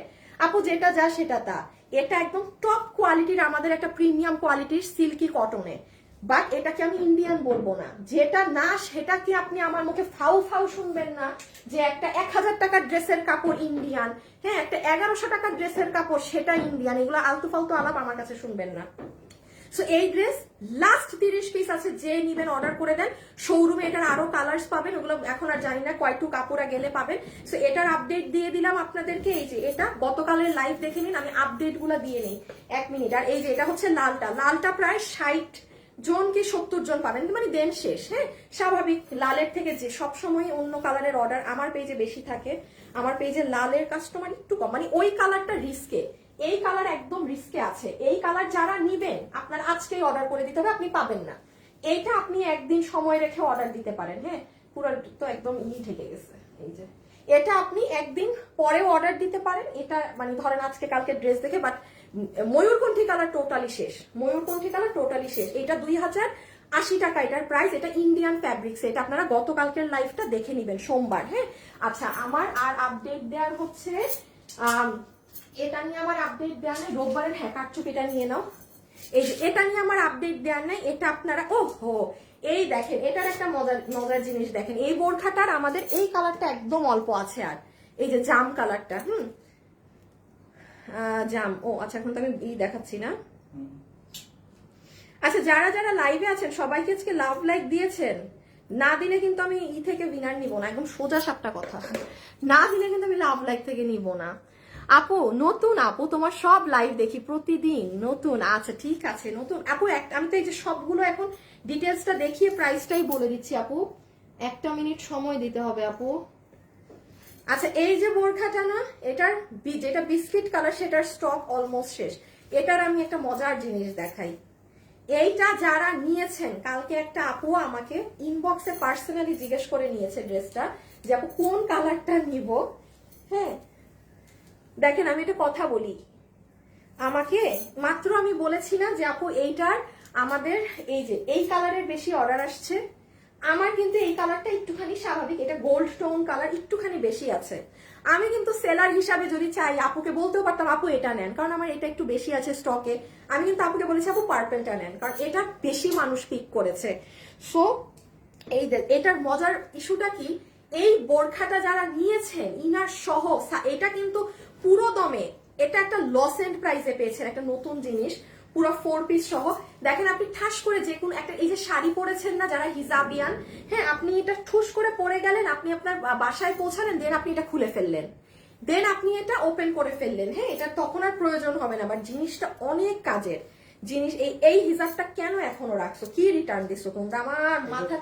আপু যেটা যা সেটা তা। এটা একদম টপ কোয়ালিটির, আমাদের একটা প্রিমিয়াম কোয়ালিটির সিল্কি কটনে, বাট এটাকে আমি ইন্ডিয়ান বলবো না। যেটা না সেটাকে আপনি আমার মুখে ফাউ ফাউ শুনবেন না যে একটা 1000 টাকার ড্রেসের কাপড় ইন্ডিয়ান, হ্যাঁ একটা 1100 টাকার ড্রেসের কাপড় সেটা ইন্ডিয়ান, এগুলো আলতু ফালতু আলাপ আমার কাছে শুনবেন না। সো এই ড্রেস লাস্ট 30 পিস আছে, যে নিবেন অর্ডার করে দেন। শোরুমে এটার আরো কালার্স পাবেন, ওগুলো এখন আর জানি না, কয়টু কাপড়া গেলে পাবেন। সো এটার আপডেট দিয়ে দিলাম আপনাদেরকে। এই যে এটা গতকালের লাইভ দেখে নিন, আমি আপডেট গুলা দিয়ে নিই 1 মিনিট। আর এই যে এটা হচ্ছে লালটা প্রায় 60 জন কি 70 জন পাবেন, মানে দেন শেষ। হ্যাঁ, স্বাভাবিক, লালের থেকে যে সবসময় অন্য কালারের অর্ডার আমার পেজে বেশি থাকে, আমার পেজে লালের কাস্টমার একটু কম, মানে ওই কালারটা রিস্কে, এই কালার একদম রিস্কে আছে। এই কালার যারা নিবেন আপনার আজকেই অর্ডার করে দিতে হবে, আপনি পাবেন না। এইটা আপনি একদিন সময় রেখে অর্ডার দিতে পারেন। হ্যাঁ, পুরো তো একদম ঢেকে গেছে। এই যে এটা আপনি একদিন পরেও অর্ডার দিতে পারেন। এটা মানে ধরেন আজকে কালকে ড্রেস দেখে, বাট ময়ূরকণ্ঠী কালার টোটালি শেষ, ময়ূরকণ্ঠী কালার টোটালি শেষ। এটা 2080 টাকা এটার প্রাইস। এটা ইন্ডিয়ান ফ্যাব্রিক্স, এটা আপনারা গতকালকের লাইভটা দেখে নিবেন সোমবার। হ্যাঁ, আচ্ছা, আমার আর আপডেট দেওয়ার হচ্ছে এটা নিয়ে আমার আপডেট দেওয়া নেই। রোববারের হ্যাকার চুপ, এটা নিয়ে নাও। এই যে এটা নিয়ে আমার আপডেট দেওয়া নেই, এটা আপনারা এই দেখেন, এটার একটা মজার জিনিস দেখেন। এই বোরখাটার আমাদের এই কালারটা একদম অল্প আছে, আর এই যে জাম কালারটা, জাম, আচ্ছা এখন তো আমি দেখাচ্ছি না। আচ্ছা, যারা যারা লাইভে আছেন সবাইকে আজকে লাভ লাইক দিয়েছেন, না দিলে কিন্তু আমি থেকে উইনার নিব না, একদম সোজা সাপটা কথা। না দিলে কিন্তু আমি লাভ লাইক থেকে নিব না। আপু নতুন, আপু তোমার সব লাইভ দেখি প্রতিদিন নতুন। আচ্ছা ঠিক আছে, নতুন আপু। আমি তো এই যে সবগুলো এখন ডিটেলসটা দেখিয়ে প্রাইসটাই বলে দিচ্ছি আপু, 1 মিনিট সময় দিতে হবে আপু। আচ্ছা, এই যে বোরখাটা না, এটার যেটা বিস্কিট কালার সেটার স্টক অলমোস্ট শেষ। এটার আমি একটা মজার জিনিস দেখাই। এইটা যারা নিয়েছেন, কালকে একটা আপু আমাকে ইনবক্সে পার্সোনালি জিজ্ঞেস করে নিয়েছে ড্রেসটা, যে আপু কোন কালারটা নিব। হ্যাঁ দেখেন, আমি একটা কথা বলি, আমাকে মাত্র আমি বলেছি না যে আপু এইটার আমাদের এই যে এই কালারের বেশি অর্ডার আসছে। আমার কিন্তু এই কালারটা একটুখানি স্বাভাবিক, এটা গোল্ড টোন কালার একটুখানি বেশি আছে। আমি কিন্তু সেলার হিসাবে যদি চাই আপুকে বলতেও পারতাম আপু এটা নেন, কারণ আমার এটা একটু বেশি আছে স্টকে। আমি কিন্তু আপুকে বলেছি আপু পার্পেলটা নেন, কারণ এটা বেশি মানুষ পিক করেছে। সো এই এটার মজার ইস্যুটা কি, এই বোরখাটা যারা নিয়েছেন ইনার সহ, এটা কিন্তু পুরো দমে, এটা একটা লস এন্ড প্রাইসে পেয়েছেন, একটা নতুন জিনিস পুরো 4 পিস সহ। দেখেন আপনি ঠাস করে যে কোনো একটা, এই যে শাড়ি পরেছেন না যারা হিজাবিয়ান, হ্যাঁ আপনি এটা ঠুস করে পরে গেলেন, আপনি আপনার বাসায় পৌঁছালেন, দেন আপনি এটা খুলে ফেললেন, দেন আপনি এটা ওপেন করে ফেললেন। হ্যাঁ, এটা তখন আর প্রয়োজন হবে না, বাট জিনিসটা অনেক কাজের জিনিস। এই হিজাবটা কেন এখনো রাখছো, কি রিটার্ন দিছো তোমরা? আমার মাথা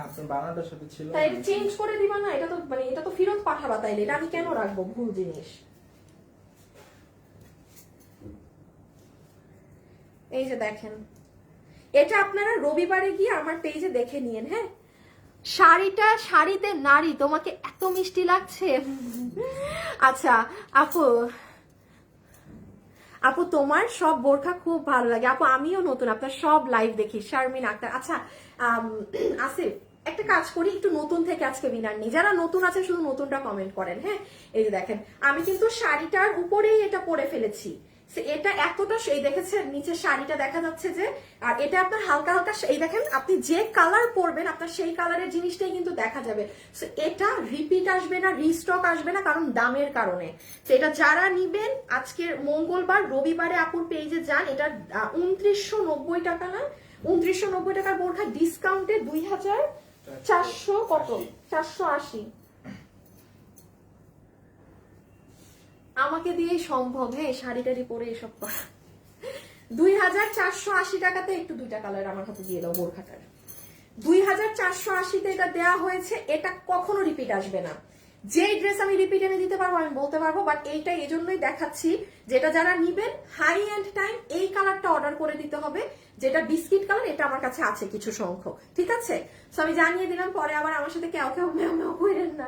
আপনার বানানোটার সাথে ছিল, তাই চেঞ্জ করে দিবা না? এটা তো মানে এটা তো ফেরত পাঠাবা, তাইলে এটা আমি কেন রাখবো ভুল জিনিস? এই যে দেখেন, এটা আপনারা রবিবারে গিয়ে আমার পেজে দেখে নিয়েন। হ্যাঁ, শাড়িতে নারী তোমাকে এত মিষ্টি লাগছে। আচ্ছা আপু, আপু তোমার সব বোরখা খুব ভালো লাগে আপু, আমিও নতুন আপনার সব লাইভ দেখি। শারমিন আক্তার। আচ্ছা আসিফ, একটা কাজ করি, একটু নতুন থেকে আজকে উইনার নেই। যারা নতুন আছে শুধু নতুনটা কমেন্ট করেন। হ্যাঁ, এই যে দেখেন আমি কিন্তু শাড়িটার উপরেই এটা পরে ফেলেছি। এটা এতটা সেই দেখেছেন নিচে শাড়িটা দেখা যাচ্ছে যে, আর এটা আপনার হালকা হালকা এই দেখেন আপনি যে কালার পরবেন আপনার সেই কালারের জিনিসটাই কিন্তু দেখা যাবে। এটা রিপিট আসবে না, রিস্টক আসবে না, কারণ দামের কারণে। তো এটা যারা নিবেন আজকের মঙ্গলবার, রবিবারে আপুর পেজে যান। এটা 2990 টাকা না, 2990 টাকার বোরখা ডিসকাউন্টে 2400 কত 480। আমাকে দিয়েই সম্ভব। হ্যাঁ, শাড়ি টাড়ি পরে এসব করা। 2480 টাকাতে একটু দুইটা কালার আমার হাতে দিয়ে দাও বোরখাটার। 2480-তে এটা দেওয়া হয়েছে। এটা কখনো রিপিট আসবে না। যেই ড্রেস আমি রিপিট এনে দিতে পারবো আমি বলতে পারবো, বাট এইটা এই জন্যই দেখাচ্ছি যেটা যারা নিবেন হাই এন্ড টাইম এই কালারটা অর্ডার করে দিতে হবে, যেটা বিস্কিট কালার। এটা আমার কাছে আছে কিছু সংখ্যক, ঠিক আছে? তো আমি জানিয়ে দিলাম, পরে আবার আমার সাথে কেউ কেউ মেও করেন না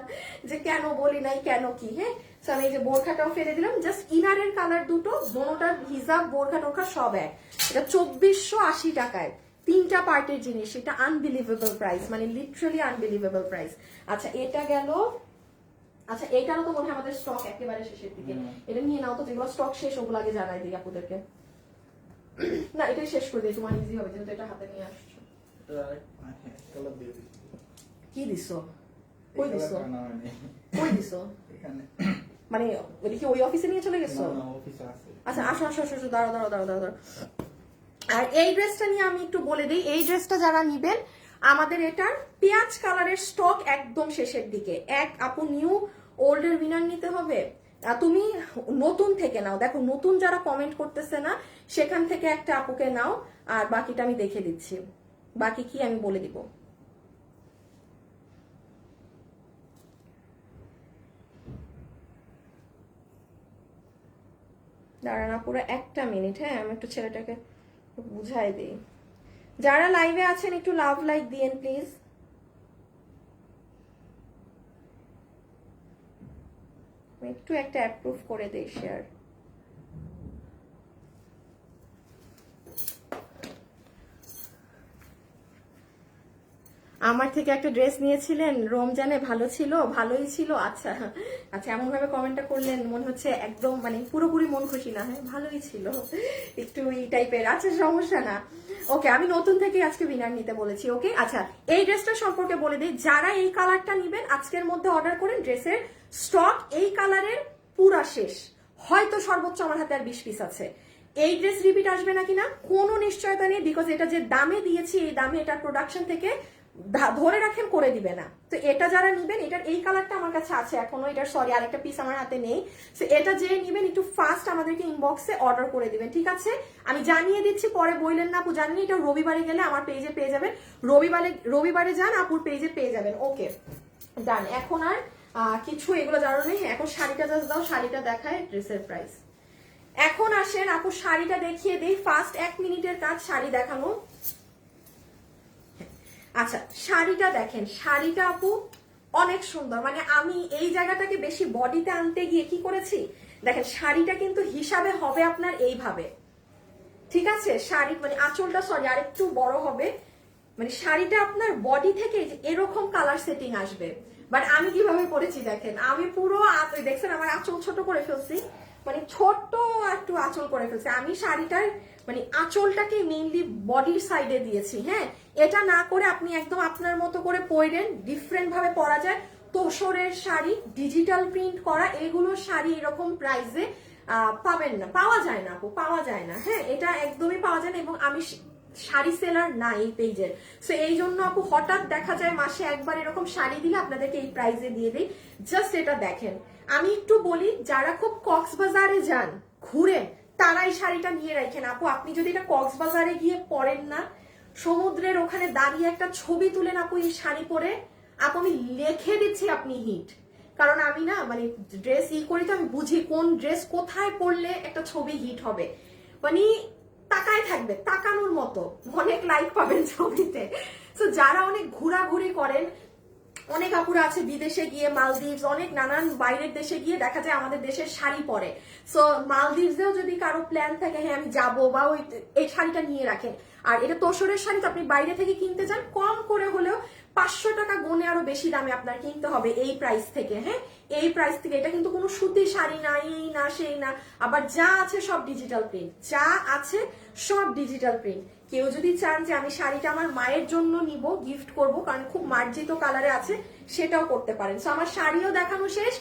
যে কেন বলি নাই কেন কি। হ্যাঁ, তো আমি এই যে বোরখাটাও ফেলে দিলাম। জাস্ট ইনারের কালার দুটো, দোনোটার হিজাব বোরখা টোরখা সব এক। এটা 2480 টাকায় তিনটা পার্টের জিনিস। এটা আনবিলিভেবল প্রাইস, মানে লিটারালি আনবিলিভেবল প্রাইস। আচ্ছা এটা গেল। আচ্ছা এইটারও তো মনে হয় আমাদের স্টক একেবারে শেষের দিকে। এটা নিয়ে নাও তো, যেগুলো স্টক শেষ ওগুলো আগে জানাই দিই আপুদেরকে। না এটাই শেষ করে দিই, তোমার ইজি হবে যেহেতু এটা হাতে নিয়ে আসছো। কি দিছো? কই দিছো? কই দিছো? মানে ওই কি ওই অফিসে নিয়ে চলে গেছো? আচ্ছা আসো আসো আসো, দাঁড়াও দাঁড়াও দাঁড়াও দাঁড়াও। আর এই ড্রেসটা নিয়ে আমি একটু বলে দিই, এই ড্রেসটা যারা নিবেন আমাদের এটার পেঁয়াজ কালারের স্টক একদম শেষের দিকে। এক আপু নিউ ওল্ডের উইনার নিতে হবে, তুমি নতুন থেকে নাও। দেখো নতুন যারা কমেন্ট করতেছে না সেখান থেকে একটা আপুকে নাও, আর বাকিটা আমি দেখে দিচ্ছি। বাকি কি আমি বলে দিব। দাঁড়ান পুরো একটা মিনিট। হ্যাঁ, আমি একটু ছেলেটাকে বুঝাই দিই। যারা লাইভে আছেন একটু লাভ লাইক দিয়েন প্লিজ। একটু একটা অ্যাপ্রুভ করে দেই শেয়ার। আমার থেকে একটা ড্রেস নিয়েছিলেন রমজানে, ভালো ছিল? ভালোই ছিল। আচ্ছা আচ্ছা, এমন ভাবে কমেন্টটা করলেন মনে হচ্ছে একদম মানে পুরোপুরি মন খুশি না। হ্যাঁ ভালোই ছিল, একটু এই টাইপের। আচ্ছা সমস্যা না। ওকে, আমি নতুন থেকে আজকে উইনার নিতে বলেছি। ওকে আচ্ছা, এই ড্রেসটা সম্পর্কে বলে দিই। যারা এই কালারটা নিবেন আজকের মধ্যে অর্ডার করেন। ড্রেসের স্টক এই কালারের পুরা শেষ, হয়তো সর্বোচ্চ আমার হাতে আর 20 পিস আছে। এই ড্রেস রিপিট আসবে নাকি না কোনো নিশ্চয়তা নেই, বিকজ এটা যে দামে দিয়েছি এই দামে এটা প্রোডাকশন থেকে ধরে রাখেন করে দিবে না। তো এটা যারা নিবেন, এটার এই কালারটা আমার কাছে আছে এখনো, এটার সরি আরেকটা পিস আমার হাতে নেই। তো এটা যে নিবেন একটু ফাস্ট আমাদেরকে ইনবক্সে অর্ডার করে দিবেন, ঠিক আছে? আমি জানিয়ে দিচ্ছি, পরে বললেন না আপু জানিয়ে, এটা রবিবারে গেলে আমার পেজে পেয়ে যাবেন। রবিবারে যান আপুর পেজে পেয়ে যাবেন। ওকে ডান। এখন আর কিছু এগুলো জানো নেই। এখন শাড়িটা জাস্ট দাও, শাড়িটা দেখায় ড্রেসের প্রাইস। এখন আসেন আপু শাড়িটা দেখিয়ে দিই। ফার্স্ট 1 মিনিটের কাজ শাড়ি দেখানো। আচ্ছা শাড়িটা দেখেন, শাড়িটা আপু অনেক সুন্দর। মানে আমি এই জায়গাটাকে বেশি বডিতে আনতে গিয়ে কি করেছি দেখেন, শাড়িটা কিন্তু হিসাবে হবে আপনার এইভাবে, ঠিক আছে? শাড়ি মানে আঁচলটা সরি আরেকটু বড় হবে, মানে শাড়িটা আপনার বডি থেকে এরকম কালার সেটিং আসবে। বাট আমি কিভাবে পরেছি দেখেন, আমি পুরো দেখছেন আমার আঁচল ছোট করে ফেলছি, মানে ছোট্ট একটু আঁচল করে ফেলছি আমি। শাড়িটার মানে আঁচলটাকে মেইনলি বডির সাইডে দিয়েছি। হ্যাঁ, এটা না করে আপনি একদম আপনার মতো করে পরেন, ডিফারেন্ট ভাবে পরা যায়। তোসরের শাড়ি, ডিজিটাল প্রিন্ট করা এগুলো শাড়ি এরকম প্রাইসে পাবেন না, পাওয়া যায় না আপু, পাওয়া যায় না। হ্যাঁ, এটা একদমই পাওয়া যায় না। এবং আমি শাড়ি সেলার না এই পেজের, সো এই জন্য আপু হঠাৎ দেখা যায় মাসে একবার এরকম শাড়ি দিলে আপনাদেরকে এই প্রাইসে দিয়ে দিই। জাস্ট এটা দেখেন। আমি একটু বলি, যারা খুব কক্সবাজারে যান ঘুরেন তারা এই শাড়িটা নিয়ে রাখেন আপু। আপনি যদি এটা কক্সবাজারে গিয়ে পরেন না, সমুদ্রের ওখানে দাঁড়িয়ে একটা ছবি তুলেন আপু এই শাড়ি পরে, আপু আমি লিখে দিচ্ছি আপনি হিট। কারণ আমি না মানে ড্রেস করি তো, আমি বুঝি কোন ড্রেস কোথায় পরলে একটা ছবি হিট হবে। মানে তাকায় থাকবে, তাকানোর মতো, অনেক লাইক পাবেন ছবিতে। তো যারা অনেক ঘোরাঘুরি করেন, অনেক আপুরা আছে বিদেশে গিয়ে মালদ্বীপস, অনেক নানান বাইরের দেশে গিয়ে দেখা যায় আমাদের দেশের শাড়ি পরে। সো মালদ্বীপসেও যদি কারো প্ল্যান থাকে হ্যাঁ আমি যাবো, বা ওই এই শাড়িটা নিয়ে রাখেন। আর এটা তোসরের শাড়ি, তো আপনি বাইরে থেকে কিনতে যান কম করে হলেও 500 টাকা গুণে আরো বেশি দামে আপনার কিনতে হবে এই প্রাইস থেকে। হ্যাঁ, এই প্রাইস থেকে। এটা কিন্তু কোনো সুতি শাড়ি না, এই না সেই না। আবার যা আছে সব ডিজিটাল প্রিন্ট, যা আছে সব ডিজিটাল প্রিন্ট। কেউ যদি চান যে আমি শাড়িটা আমার মায়ের জন্য নিব, গিফট করব, কারণ খুব মার্জিত কালারে আছে, সেটাও করতে পারেন। সো আমার শাড়িও দেখানো শেষ,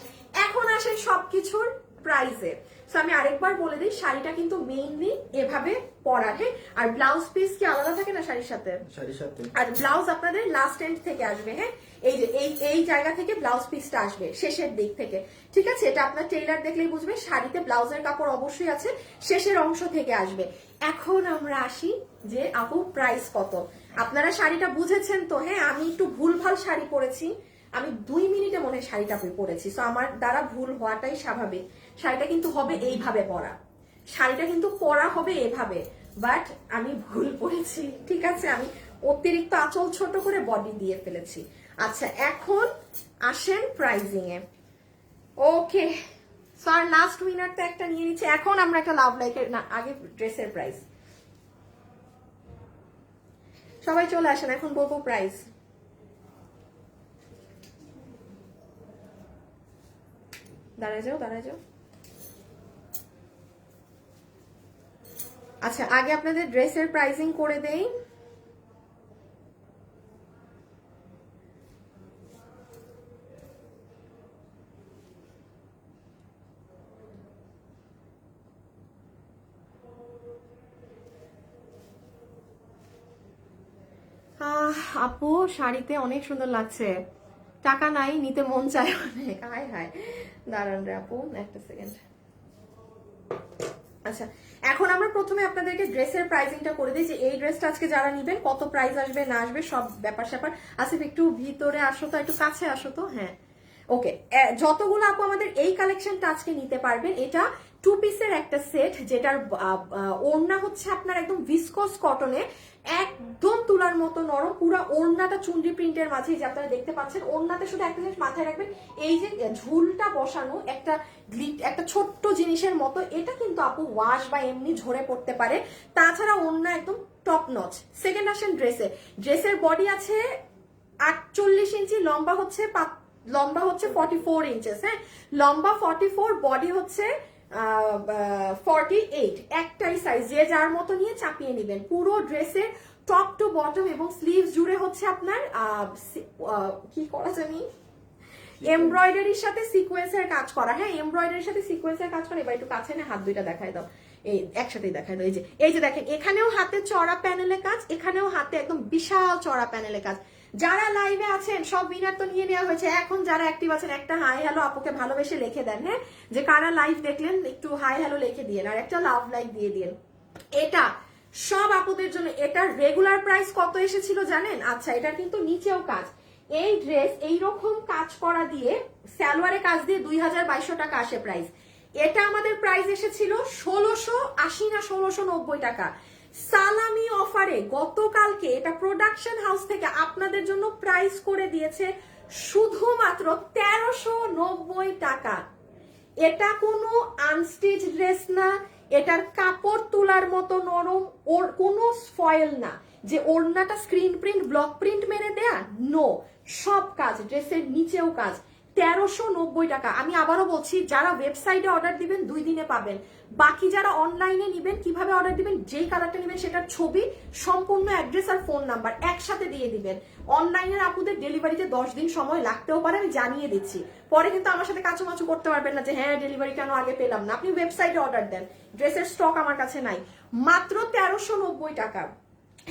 এখন আসেন সবকিছুর প্রাইসে। সো আমি আরেকবার বলে দিই, শাড়িটা কিন্তু মেইনলি এভাবে পরা, হ্যাঁ। আর ব্লাউজ পিস কি আলাদা থাকে না শাড়ির সাথে? শাড়ির সাথে। আর ব্লাউজ আপনাদের লাস্ট এন্ড থেকে আসবে, হ্যাঁ, এই যে এই জায়গা থেকে ব্লাউজ পিসটা আসবে, শেষের দিক থেকে, ঠিক আছে? এটা আপনার টেইলার দেখলেই বুঝবে, শাড়িতে ব্লাউজের কাপড় অবশ্যই আছে, শেষের অংশ থেকে আসবে। এখন আমরা আসি যে আপু প্রাইস কত। আপনারা শাড়িটা বুঝেছেন তো? হ্যাঁ, আমি একটু ভুলভাল শাড়ি পরেছি, আমি 2 মিনিটে মনে হয় শাড়িটা পরেছি, সো আমার দ্বারা ভুল হওয়াটাই স্বাভাবিক। শাড়িটা কিন্তু হবে এইভাবে পরা, শাড়িটা কিন্তু পরা হবে এভাবে, বাট আমি ভুল পরেছি, ঠিক আছে? আমি অতিরিক্ত আঁচল ছোট করে বডি দিয়ে ফেলেছি। আচ্ছা, এখন আসেন প্রাইজিং এ। ওকে, স্যার লাস্ট উইনারটা একটা নিয়ে নিচ্ছে। এখন আমরা একটা লাভ লাইকের, না আগে ড্রেসের প্রাইস। সবাই চলে আসেন, এখন বলবো প্রাইস। দাঁড়ায় যাও, দাঁড়ায় যাও। আচ্ছা, আগে আপনাদের ড্রেসের প্রাইসিং করে দেই। আপু শাড়িতে অনেক সুন্দর লাগছে, টাকা নাই, নিতে মন চায় অনেক। হায় হায়, দাঁড়ান রে আপু একটা সেকেন্ড। আচ্ছা, এখন আমরা প্রথমে আপনাদেরকে ড্রেসের প্রাইসিংটা করে দিই, যে এই ড্রেসটা আজকে যারা নিবেন কত প্রাইস আসবে না আসবে সব ব্যাপার স্যাপার। আসিফ একটু ভিতরে আসো তো, একটু কাছে আসো তো। হ্যাঁ, ওকে। যতগুলো আপু আমাদের এই কালেকশনটা আজকে নিতে পারবেন, এটা 2 পিসের একটা সেট, যেটার ওড়না হচ্ছে আপনার একদম ভিসকস কটনে, একদম তুলার মতো নরম, পুরো ওড়নাটা চুনরি প্রিন্টের মাঝে, যে আপনারা দেখতে পাচ্ছেন। ওড়নাতে শুধু একটা জিনিস মাথায় রাখবেন, এই যে ঝুলটা বসানো একটা একটা ছোট্ট জিনিসের মতো, এটা কিন্তু আপু ওয়াশ বা এমনি ঝরে পড়তে পারে। তাছাড়া ওড়না একদম টপ নচ। সেকেন্ড আসেন ড্রেসে। ড্রেসের বডি আছে 48 ইঞ্চি, লম্বা হচ্ছে 44 ইঞ্চেস। হ্যাঁ, লম্বা 44, বডি হচ্ছে 48। একটাই সাইজ, যে যার মতো নিয়ে চাপিয়ে নেবেন। পুরো ড্রেসের টপ টু বটম এবং স্লিভস জুড়ে হচ্ছে আপনার কি করা জানি, এমব্রয়ডারির সাথে সিকোয়েন্সের কাজ করা। হ্যাঁ, এমব্রয়ডারির সাথে সিকোয়েন্সের কাজ করা। এবার একটু কাছে না, হাত দুইটা দেখাই দাও, এই একসাথেই দেখাই দাও। এই যে দেখেন, এখানেও হাতে চড়া প্যানেলে কাজ, এখানেও হাতে একদম বিশাল চড়া প্যানেলে কাজ। যারা লাইভে আছেন সব উইনার তো নিয়ে নেওয়া হয়েছে। এখন যারা অ্যাক্টিভ আছেন একটা হাই হ্যালো আপুকে ভালোবেসে লিখে দেন। হ্যাঁ, যে কারা লাইভ দেখলেন একটু হাই হ্যালো লিখে দিয়েন, আর একটা লাভ লাইক দিয়ে দিন। এটা সব আপুদের জন্য। এটার রেগুলার প্রাইস কত এসেছিল জানেন? আচ্ছা, এটার কিন্তু নিচেও কাজ। এই ড্রেস এইরকম কাজ করা দিয়ে, সালোয়ারে কাজ দিয়ে 2200 টাকা আসে প্রাইস। এটা আমাদের প্রাইস এসেছিল 1680 না 1690 টাকা। সালামি অফারে গতকালকে এটা প্রোডাকশন হাউস থেকে আপনাদের জন্য প্রাইস করে দিয়েছে শুধুমাত্র 1390 টাকা। এটা কোনো আনস্টিচ ড্রেস না, এটার কাপড় তুলার মতো নরম, ওর কোনো ফয়েল না যে ওড়নাটা স্ক্রিন প্রিন্ট ব্লক প্রিন্ট মেরে দেয়া, নো, সব কাজ, ড্রেসের নিচেও কাজ। 1390 টাকা। আমি আবারও বলছি, যারা ওয়েবসাইটে অর্ডার দিবেন 2 দিনে পাবেন। বাকি যারা অনলাইনে নিবেন, কিভাবে অর্ডার দিবেন, যেই কালারটা নেবেন সেটার ছবি, সম্পূর্ণ অ্যাড্রেস আর ফোন নাম্বার একসাথে দিয়ে দিবেন। অনলাইনের আপুদের ডেলিভারিতে 10 দিন সময় লাগতেও পারে, আমি জানিয়ে দিচ্ছি। পরে কিন্তু আমার সাথে কাচুমাচু করতে পারবেন না যে হ্যাঁ ডেলিভারি কেন আগে পেলাম না। আপনি ওয়েবসাইটে অর্ডার দেন, ড্রেসের স্টক আমার কাছে নাই। মাত্র 1390 টাকা।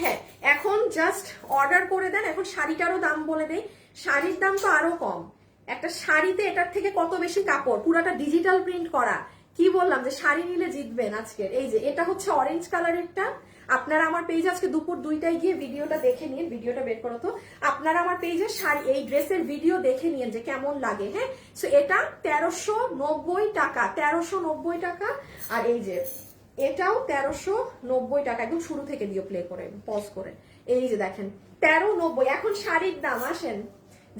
হ্যাঁ, এখন জাস্ট অর্ডার করে দেন। এখন শাড়িটারও দাম বলে দেই, শাড়ির দাম তো আরো কম। একটা শাড়িতে এটার থেকে কত বেশি কাপড়, পুরাটা ডিজিটাল প্রিন্ট করা। কি বললাম যে শাড়ি নিলে জিতবেন আজকের। এই যে এটা হচ্ছে অরেঞ্জ কালারেরটা। আপনারা আমার পেজে আজকে দুপুর 2টায় গিয়ে ভিডিওটা দেখে নিন, ভিডিওটা বের করো তো। আপনারা আমার পেজে শাড়ি, এই ড্রেসের ভিডিও দেখে নিন যে কেমন লাগে। হ্যাঁ, সো এটা 1390 টাকা, 1390 টাকা। আর এই যে এটাও 1390 টাকা, একদম শুরু থেকে দিও প্লে করে পজ করে। এই যে দেখেন 1390। এখন শাড়ির দাম আসেন,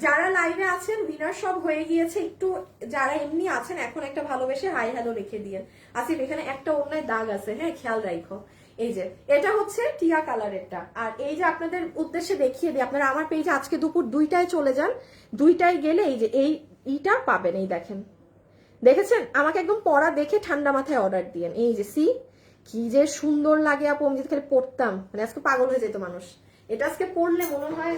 যারা লাইভে আছেন উইনার সব হয়ে গিয়েছে, একটু যারা এমনি আছেন এখন একটা ভালোবেসে হাই হ্যালো লিখে দিয়ে। আসিফ এখানে একটা অন্যায় দাগ আছে, হ্যাঁ খেয়াল রাখো। এই যে এটা হচ্ছে টিয়া কালারেরটা। আর এই যে আপনাদের উদ্দেশ্যে দেখিয়ে দিই, আপনারা আমার পেজে আজকে দুপুর 2টায় চলে যান, 2টায় গেলে এই যে এইটা পাবেন। এই দেখেন, দেখেছেন আমাকে একদম পড়া দেখে ঠান্ডা মাথায় অর্ডার দিয়েন। এই যে সি কি যে সুন্দর লাগে আপু, আমি যদি খালি পড়তাম মানে আজকে পাগল হয়ে যেত মানুষ। এটা আজকে পড়লে মনে হয়,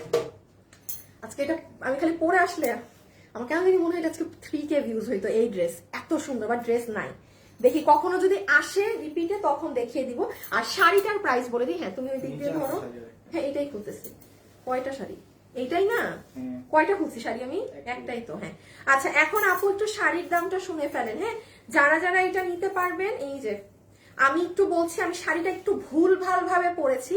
আজকে এটা আমি খালি পরে আসলে আমার কেন জানি মনে হয় আজকে 3K ভিউজ হইতো। এই ড্রেস এত সুন্দর, বা ড্রেস নাই, দেখি কখনো যদি আসে রিপিটে তখন দেখিয়ে দিব। আর শাড়িটার প্রাইস বলে দিই। হ্যাঁ তুমি ওই দিক দিয়ে ধরো। হ্যাঁ এটাই খুলতেছি। কয়টা শাড়ি? এইটাই না, কয়টা খুলছি শাড়ি আমি? একটাই তো। হ্যাঁ আচ্ছা, এখন আপু একটু শাড়ির দামটা শুনে ফেলেন। হ্যাঁ যারা যারা এটা নিতে পারবেন, এই যে আমি একটু বলছি, আমি শাড়িটা একটু ভুল ভাল ভাবে পরেছি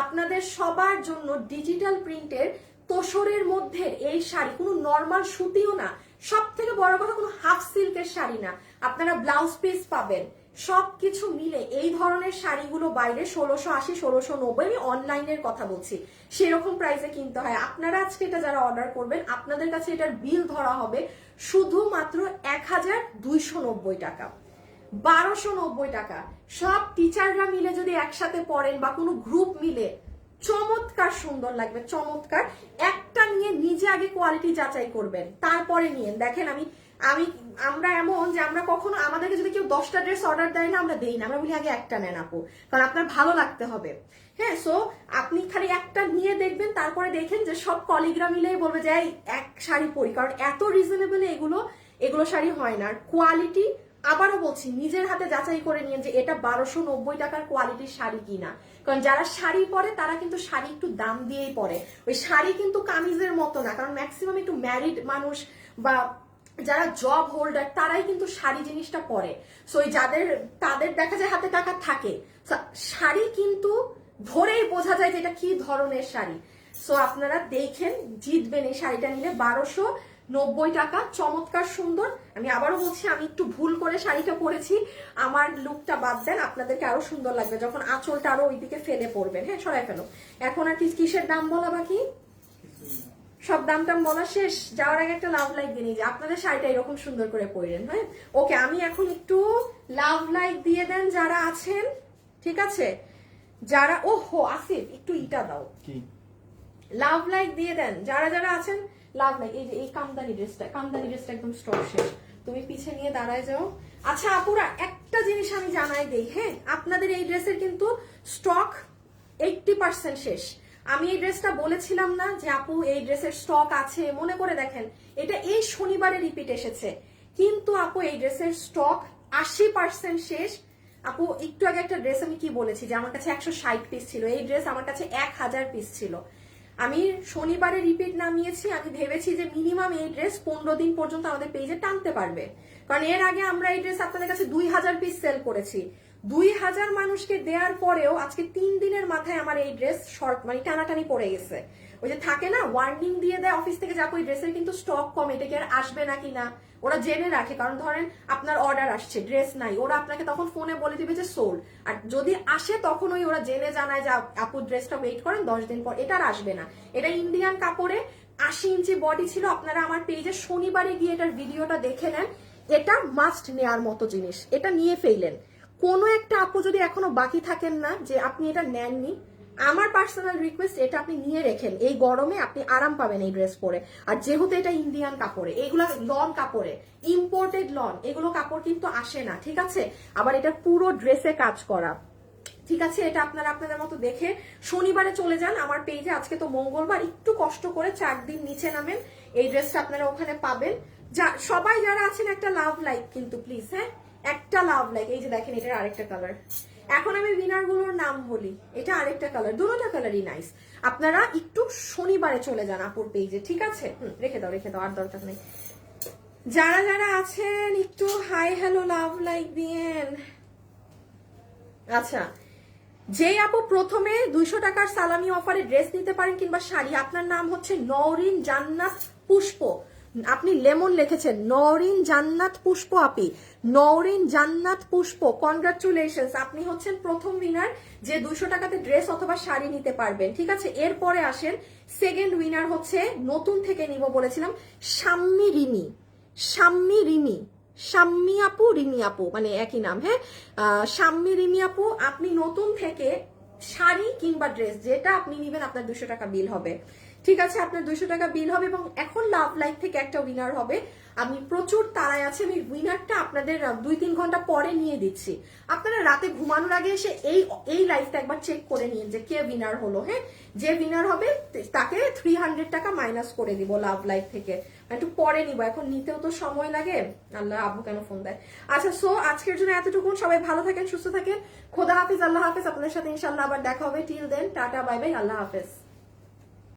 আপনাদের সবার জন্য। ডিজিটাল প্রিন্টের তোসরের মধ্যে এই শাড়ি, কোনো নর্মাল সুতিও না, সব থেকে বড় কথা কোনো হাফ সিল্কের শাড়ি না, আপনারা ব্লাউজ পিস পাবেন, সবকিছু মিলে এই ধরনের শাড়িগুলো বাইরে 1680 1690, আমি অনলাইনের কথা বলছি, সেরকম প্রাইসে কিনতে হয়। আপনারা আজকে এটা যারা অর্ডার করবেন আপনাদের কাছে এটার বিল ধরা হবে শুধুমাত্র 1290 টাকা, 1290 টাকা। সব টিচাররা মিলে যদি একসাথে পড়েন বা কোনো গ্রুপ মিলে চমৎকার সুন্দর লাগবে, চমৎকার। একটা নিয়ে নিজে আগে কোয়ালিটি যাচাই করবেন, তারপরে নিয়েন। দেখেন আমরা এমন যে আমরা কখনো, আমাদেরকে যদি কেউ 10টা ড্রেস অর্ডার দেয় না আমরা দেই না, আমরা বলি আগে একটা নেন আপু, কারণ আপনার ভালো লাগতে হবে। হ্যাঁ সো আপনি খালি একটা নিয়ে দেখবেন, তারপরে দেখেন যে সব কলিগরা মিলেই বলবে যে এক শাড়ি পরি, কারণ এত রিজনেবল এগুলো শাড়ি হয় না। আর কোয়ালিটি আবারও বলছি, নিজের হাতে যাচাই করে নিন যে এটা 1290 টাকার কোয়ালিটির শাড়ি কিনা, কারণ যারা শাড়ি পরে তারা কিন্তু শাড়ি একটু দাম দিয়েই পরে। ওই শাড়ি কিন্তু কামিজের মতো না, কারণ ম্যাক্সিমাম একটু ম্যারিড মানুষ বা যারা জব হোল্ডার তারাই কিন্তু শাড়ি জিনিসটা পরে। সো তাদের দেখা যায় হাতে টাকা থাকে, শাড়ি কিন্তু ধরেই বোঝা যায় যে এটা কি ধরনের শাড়ি। সো আপনারা দেখেন, জিতবেন এই শাড়িটা নিলে। 1290 টাকা, চমৎকার সুন্দর। আমি আবারও বলছি, আমি একটু ভুল করে শাড়িটা পরেছি, আমার লুকটা বাদ দেন, আপনাদেরকে আরো সুন্দর লাগবে যখন আঁচলটা আরো ওইদিকে ফেলে পড়বেন। হ্যাঁ সরাই ফেলো। এখন আর কিসের দাম বলা বাকি? সব দাম টাম বলা শেষ। যাওয়ার আগে একটা লাভ লাইক দিয়ে নিই যে আপনাদের শাড়িটা এরকম সুন্দর করে পরেন। হ্যাঁ ওকে, আমি এখন একটু লাভ লাইক দিয়ে দেন যারা আছেন, ঠিক আছে? যারা, ওহো আসিফ একটু ইটা দাও, কি লাভ লাইক দিয়ে দেন যারা যারা আছেন, লাভ লাইক। এই যে এই কামদানি ড্রেসটা একদম স্টক শেষ, তুমি পিছে নিয়ে দাঁড়ায় যাও। আচ্ছা আপুরা, একটা জিনিস আমি জানাই দেই, হ্যাঁ আপনাদের এই ড্রেসের কিন্তু স্টক 80% শেষ। আমি এই ড্রেসটা বলেছিলাম না যে আপু এই ড্রেসের স্টক আছে, মনে করে দেখেন এটা এই শনিবারে রিপিট এসেছে, কিন্তু আপু এই ড্রেসের স্টক 80% শেষ। আপু একটু আগে একটা ড্রেস আমি কি বলেছি যে আমার কাছে 160 পিস ছিল, এই ড্রেস আমার কাছে 1000 পিস ছিল। আমি শনিবারে রিপিট নামিয়েছি, আমি ভেবেছি যে মিনিমাম এই ড্রেস 15 দিন পর্যন্ত আমাদের পেজে টানতে পারবে, কারণ এর আগে আমরা এই ড্রেস আপনাদের কাছে 2000 পিস সেল করেছি। 2000 মানুষকে দেওয়ার পরেও আজকে 3 দিনের মাথায় আমার এই ড্রেস শর্ট মানে টানাটানি পড়ে গেছে। ওই যে থাকে না ওয়ার্নিং দিয়ে দেয় অফিস থেকে, যাবো এই ড্রেসের কিন্তু স্টক কম, এটা কি আর আসবে নাকি না ওরা জেনে রাখে, কারণ ধরেন আপনার অর্ডার আসছে ড্রেস নাই, ওরা আপনাকে তখন ফোনে বলে দিবে যে সোল্ড, আর যদি আসে তখন ওরা জেনে জানায় যে আপু ড্রেসটা ওয়েট করেন 10 দিন পর, এটা আর আসবে না। এটা ইন্ডিয়ান কাপড়ে 80 ইঞ্চি বডি ছিল। আপনারা আমার পেজে শনিবারে গিয়ে এটার ভিডিওটা দেখে নেন, এটা মাস্ট নেয়ার মতো জিনিস, এটা নিয়ে ফেললেন। কোনো একটা আপু যদি এখনো বাকি থাকেন না যে আপনি এটা নেননি, আমার পার্সোনাল রিকোয়েস্ট এটা আপনি নিয়ে রেখেন, এই গরমে আপনি আরাম পাবেন এই ড্রেস পরে। আর যেহেতু এটা ইন্ডিয়ান কাপড়ে, এগুলা লন কাপড়ে, ইম্পোর্টেড লন, এগুলো কাপড় কিন্তু আসে না, ঠিক আছে? আবার এটা পুরো ড্রেসে কাজ করা, ঠিক আছে? এটা আপনারা আপনাদের মতো দেখে শনিবারে চলে যান আমার পেজে। আজকে তো মঙ্গলবার, একটু কষ্ট করে 4 দিন নিচে নামেন, এই ড্রেসটা আপনারা ওখানে পাবেন। সবাই যারা আছেন একটা লাভ লাইক কিন্তু প্লিজ, হ্যাঁ একটা লাভ লাইক। এই যে দেখেন এটার আরেকটা কালার, এখন আমি উইনার গুলোর নাম বলি, এটা আরেকটা কালার, দুটোটা কালারই নাইস। আপনারা একটু শনিবারে চলে যান আপুর পেজে, ঠিক আছে? রেখে দাও আর দরকার নেই। যারা যারা আছেন একটু হাই হ্যালো লাভ লাইক দিয়েন। আচ্ছা, যেই আপু প্রথমে 200 টাকার সালামি অফারে ড্রেস নিতে পারেন কিংবা শাড়ি, আপনার নাম হচ্ছে নওরিন জান্নাত পুষ্প, আপনি লেমন লিখেছেন, নওরিন জান্নাত পুষ্প আপি, নওরিন জান্নাত পুষ্প, কনগ্রাচুলেশনস, আপনি হচ্ছেন প্রথম উইনার যে 200 টাকাতে ড্রেস অথবা শাড়ি নিতে পারবেন। ঠিক আছে, এরপরে আসেন সেকেন্ড উইনার হচ্ছে নতুন থেকে নিব বলেছিলাম, শাম্মী রিমি, শাম্মী রিমি, শাম্মী আপু রিমি আপু, মানে একই নাম। হ্যাঁ, শাম্মী রিমি আপু, আপনি নতুন থেকে শাড়ি কিংবা ড্রেস যেটা আপনি নেবেন আপনার 200 টাকা বিল হবে। ঠিক আছে, আপনার 200 টাকা বিল হবে। এবং এখন লাভ লাইফ থেকে একটা উইনার হবে, আমি প্রচুর তাড়ায় আছে, আমি উইনারটা আপনাদের 2-3 ঘন্টা পরে নিয়ে দিচ্ছি। আপনারা রাতে ঘুমানোর আগে এসে এই লাইফটা একবার চেক করে নিন যে কে উইনার হলো। হ্যাঁ, যে উইনার হবে তাকে 300 টাকা মাইনাস করে দিব লাভ লাইফ থেকে, একটু পরে নিব, এখন নিতেও তো সময় লাগে। আল্লাহ, আব্বু কেন ফোন দেয়। আচ্ছা, সো আজকের জন্য এতটুকু, সবাই ভালো থাকেন, সুস্থ থাকেন, খোদা হাফিজ, আল্লাহ হাফিজ। আপনাদের সাথে ইনশাল্লাহ আবার দেখা হবে। Till then, tata, bye bye, আল্লাহ হাফিজ।